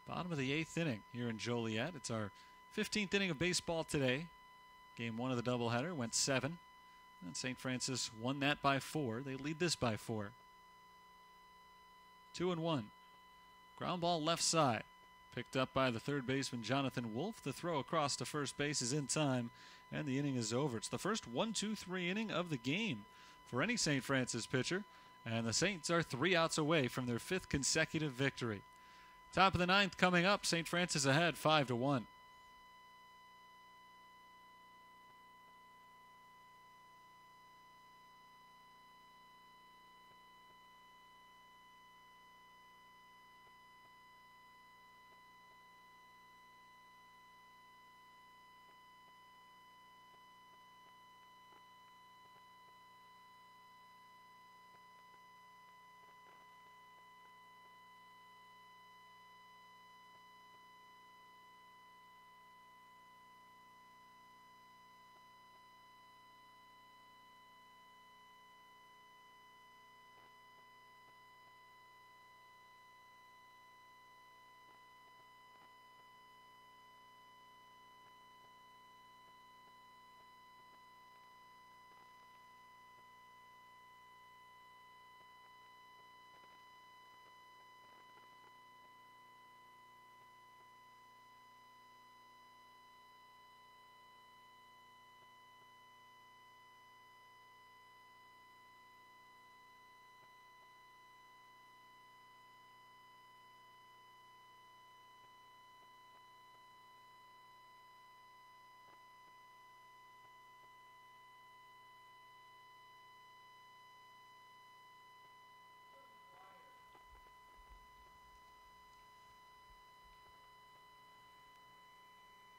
Bottom of the 8th inning here in Joliet. It's our 15th inning of baseball today. Game 1 of the doubleheader went 7. And St. Francis won that by 4. They lead this by 4. 2-1. Ground ball left side. Picked up by the third baseman Jonathan Wolf. The throw across to first base is in time, and the inning is over. It's the first 1-2-3 inning of the game for any St. Francis pitcher, and the Saints are 3 outs away from their 5th consecutive victory. Top of the 9th coming up. St. Francis ahead 5-1.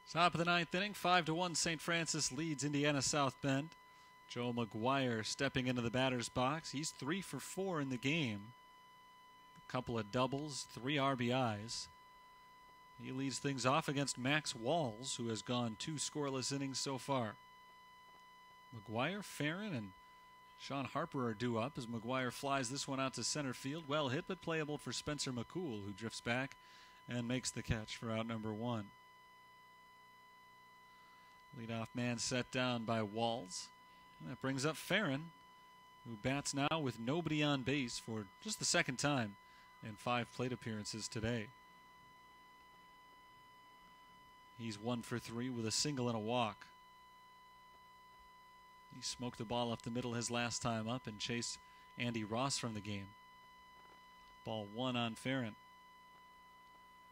Top of the 9th inning, 5-1. St. Francis leads Indiana South Bend. Joe McGuire stepping into the batter's box. He's 3 for 4 in the game. A couple of doubles, 3 RBIs. He leads things off against Max Walls, who has gone 2 scoreless innings so far. McGuire, Farron, and Sean Harper are due up as McGuire flies this one out to center field. Well hit, but playable for Spencer McCool, who drifts back and makes the catch for out number 1. Leadoff man set down by Walls. And that brings up Farron, who bats now with nobody on base for just the 2nd time in 5 plate appearances today. He's 1 for 3 with a single and a walk. He smoked the ball up the middle his last time up and chased Andy Ross from the game. Ball 1 on Farron.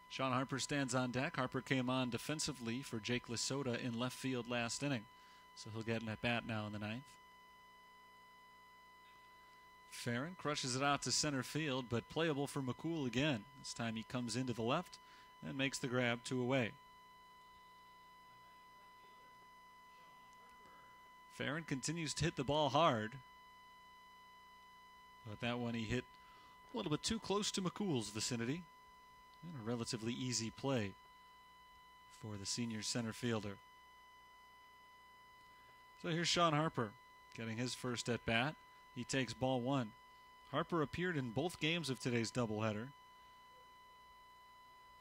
Sean Harper stands on deck. Harper came on defensively for Jake Lasota in left field last inning, so he'll get an at-bat now in the 9th. Farron crushes it out to center field, but playable for McCool again. This time he comes into the left and makes the grab 2 away. Farron continues to hit the ball hard, but that one he hit a little bit too close to McCool's vicinity. And a relatively easy play for the senior center fielder. So here's Sean Harper getting his first at bat. He takes ball 1. Harper appeared in both games of today's doubleheader.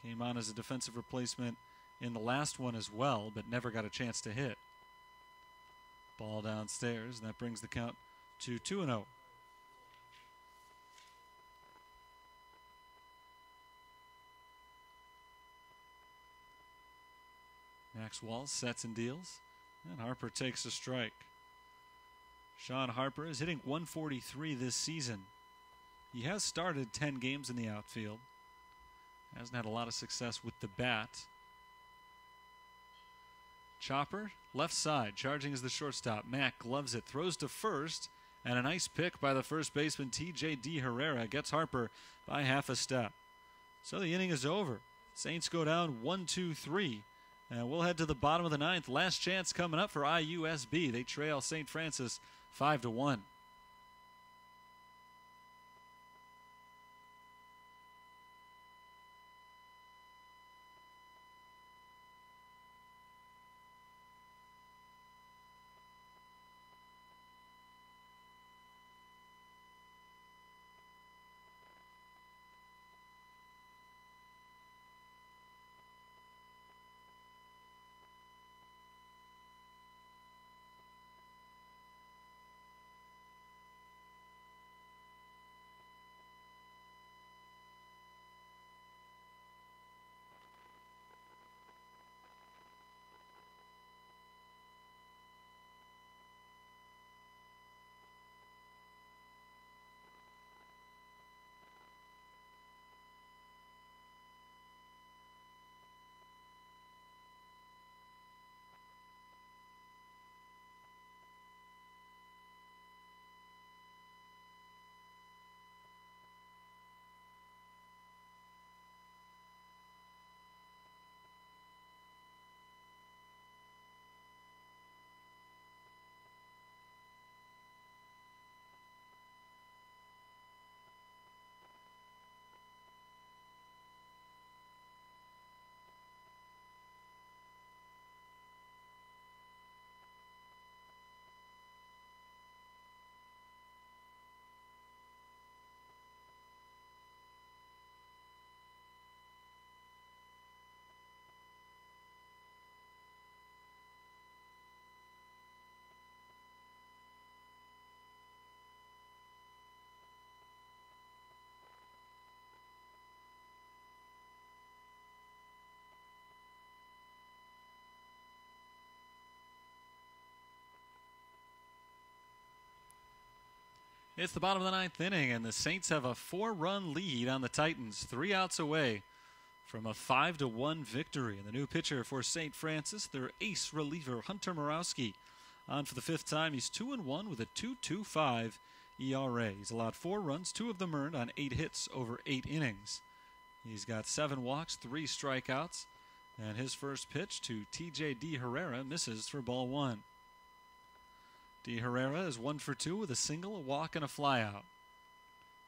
Came on as a defensive replacement in the last one as well, but never got a chance to hit. Ball downstairs, and that brings the count to 2-0. Max Walls sets and deals, and Harper takes a strike. Sean Harper is hitting .143 this season. He has started 10 games in the outfield. Hasn't had a lot of success with the bat. Chopper, left side, charging as the shortstop. Mack gloves it, throws to first, and a nice pick by the first baseman T.J. D. Herrera gets Harper by half a step. So the inning is over. Saints go down 1-2-3. And we'll head to the bottom of the 9th. Last chance coming up for IUSB. They trail St. Francis 5-1. It's the bottom of the 9th inning, and the Saints have a 4-run lead on the Titans, 3 outs away from a 5-1 victory. And the new pitcher for St. Francis, their ace reliever, Hunter Morawski, on for the 5th time. He's 2-1 with a 2.25 ERA. He's allowed 4 runs, 2 of them earned on 8 hits over 8 innings. He's got 7 walks, 3 strikeouts, and his first pitch to TJ D. Herrera misses for ball 1. D. Herrera is 1 for 2 with a single, a walk, and a flyout.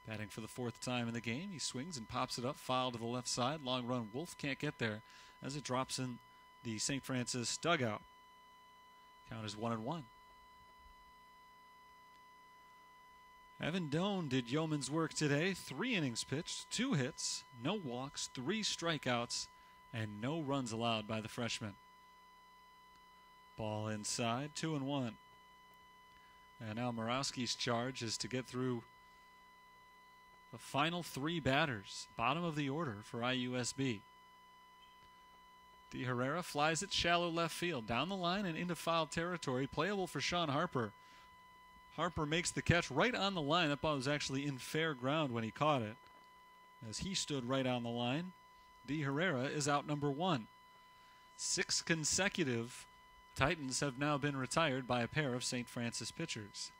Batting for the 4th time in the game, he swings and pops it up, foul to the left side. Long run, Wolf can't get there as it drops in the St. Francis dugout. Count is 1-1. Evan Doan did yeoman's work today. 3 innings pitched, 2 hits, no walks, 3 strikeouts, and no runs allowed by the freshman. Ball inside, 2-1. And now Morawski's charge is to get through the final 3 batters, bottom of the order for IUSB. De Herrera flies it shallow left field, down the line and into foul territory, playable for Sean Harper. Harper makes the catch right on the line. That ball was actually in fair ground when he caught it. As he stood right on the line, De Herrera is out number 1. 6 consecutive Titans have now been retired by a pair of St. Francis pitchers.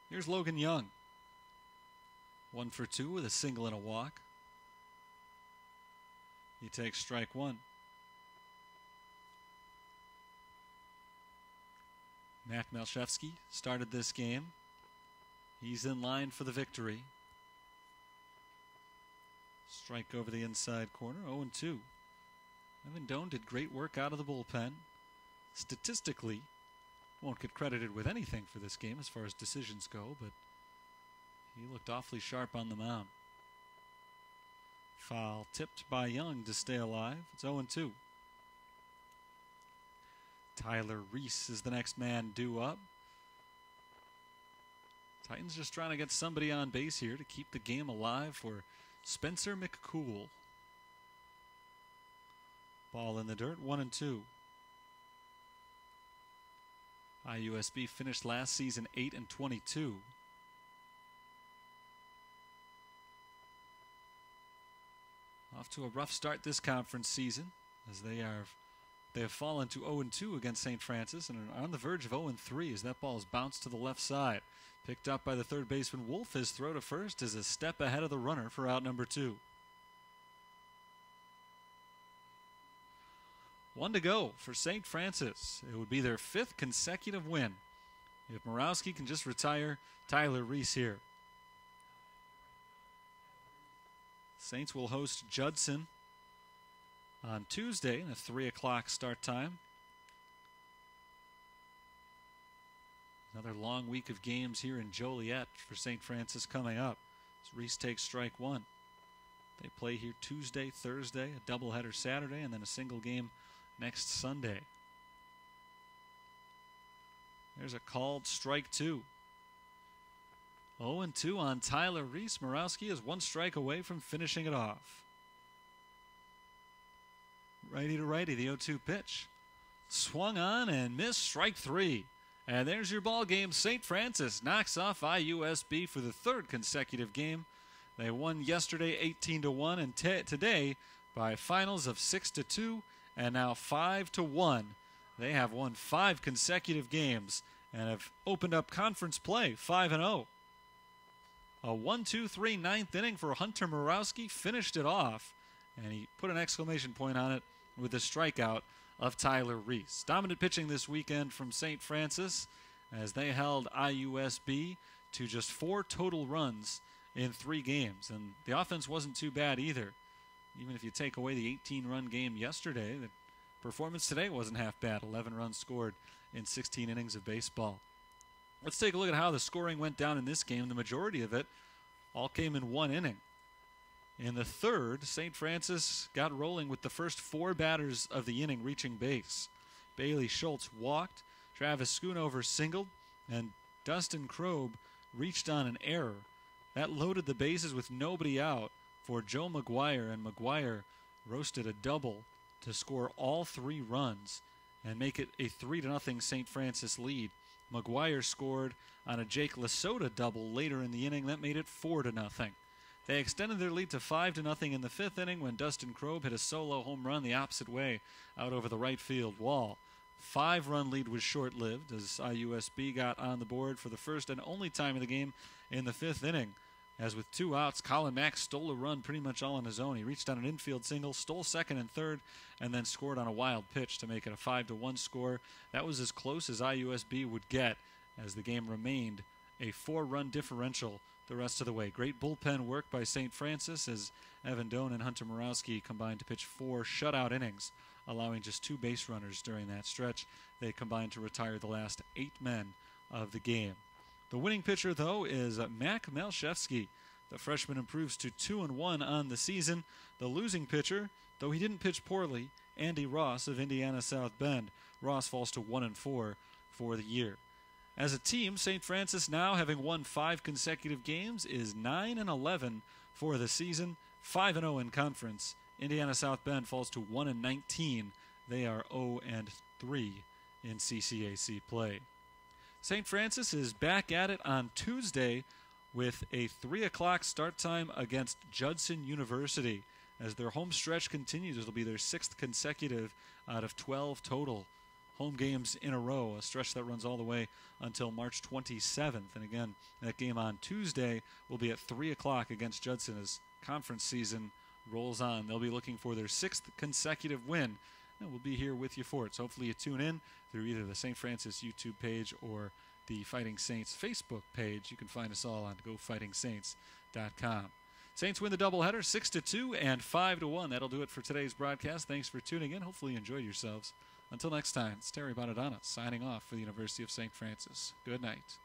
Here's Logan Young. 1 for 2 with a single and a walk. He takes strike 1. Mac Malshevsky started this game. He's in line for the victory. Strike over the inside corner, 0-2. Evan Doan did great work out of the bullpen. Statistically, won't get credited with anything for this game as far as decisions go, but he looked awfully sharp on the mound. Foul tipped by Young to stay alive. It's 0-2. Tyler Reese is the next man due up. Titans just trying to get somebody on base here to keep the game alive for Spencer McCool. Ball in the dirt, 1-2. IUSB finished last season 8-22. Off to a rough start this conference season, as they have fallen to 0-2 against St. Francis and are on the verge of 0-3 as that ball is bounced to the left side. Picked up by the third baseman Wolf. His throw to first is a step ahead of the runner for out number 2. 1 to go for St. Francis. It would be their 5th consecutive win if Morawski can just retire Tyler Reese here. Saints will host Judson on Tuesday in a 3 o'clock start time. Another long week of games here in Joliet for St. Francis coming up as Reese takes strike 1. They play here Tuesday, Thursday, a doubleheader Saturday, and then a single game next Sunday. There's a called strike 2. 0-2 on Tyler Reese. Morawski is 1 strike away from finishing it off. Righty to righty, the 0-2 pitch. Swung on and missed, strike 3. And there's your ball game. St. Francis knocks off IUSB for the 3rd consecutive game. They won yesterday 18-1 and today by finals of 6-2 and now 5-1. They have won 5 consecutive games and have opened up conference play 5-0. A 1-2-3 9th inning for Hunter Morawski finished it off, and he put an exclamation point on it with the strikeout of Tyler Reese. Dominant pitching this weekend from St. Francis as they held IUSB to just 4 total runs in 3 games. And the offense wasn't too bad either. Even if you take away the 18-run game yesterday, the performance today wasn't half bad. 11 runs scored in 16 innings of baseball. Let's take a look at how the scoring went down in this game. The majority of it all came in 1 inning. In the 3rd, St. Francis got rolling with the first 4 batters of the inning reaching base. Bailey Schultz walked, Travis Schoonover singled, and Dustin Krob reached on an error. That loaded the bases with nobody out for Joe McGuire, and McGuire roasted a double to score all 3 runs and make it a 3-0 St. Francis lead. McGuire scored on a Jake Lasota double later in the inning. That made it 4-0. They extended their lead to 5-0 in the 5th inning when Dustin Krob hit a solo home run the opposite way out over the right field wall. 5-run lead was short-lived as IUSB got on the board for the first and only time of the game in the 5th inning. As with 2 outs, Colin Mack stole a run pretty much all on his own. He reached on an infield single, stole second and third, and then scored on a wild pitch to make it a 5-1 score. That was as close as IUSB would get as the game remained a 4-run differential the rest of the way. Great bullpen work by St. Francis as Evan Doan and Hunter Morawski combined to pitch 4 shutout innings, allowing just 2 base runners during that stretch. They combined to retire the last 8 men of the game. The winning pitcher, though, is Mac Malshevsky. The freshman improves to 2-1 on the season. The losing pitcher, though he didn't pitch poorly, Andy Ross of Indiana South Bend. Ross falls to 1-4 for the year. As a team, St. Francis, now having won 5 consecutive games, is 9-11 for the season, 5-0 in conference. Indiana South Bend falls to 1-19. They are 0-3 in CCAC play. St. Francis is back at it on Tuesday with a 3 o'clock start time against Judson University. As their home stretch continues, it'll be their 6th consecutive out of 12 total home games in a row, a stretch that runs all the way until March 27th. And again, that game on Tuesday will be at 3 o'clock against Judson as conference season rolls on. They'll be looking for their 6th consecutive win, and we'll be here with you for it. So hopefully you tune in through either the St. Francis YouTube page or the Fighting Saints Facebook page. You can find us all on GoFightingSaints.com. Saints win the doubleheader 6-2 and 5-1. That'll do it for today's broadcast. Thanks for tuning in. Hopefully you enjoyed yourselves. Until next time, it's Terry Bonadonna signing off for the University of St. Francis. Good night.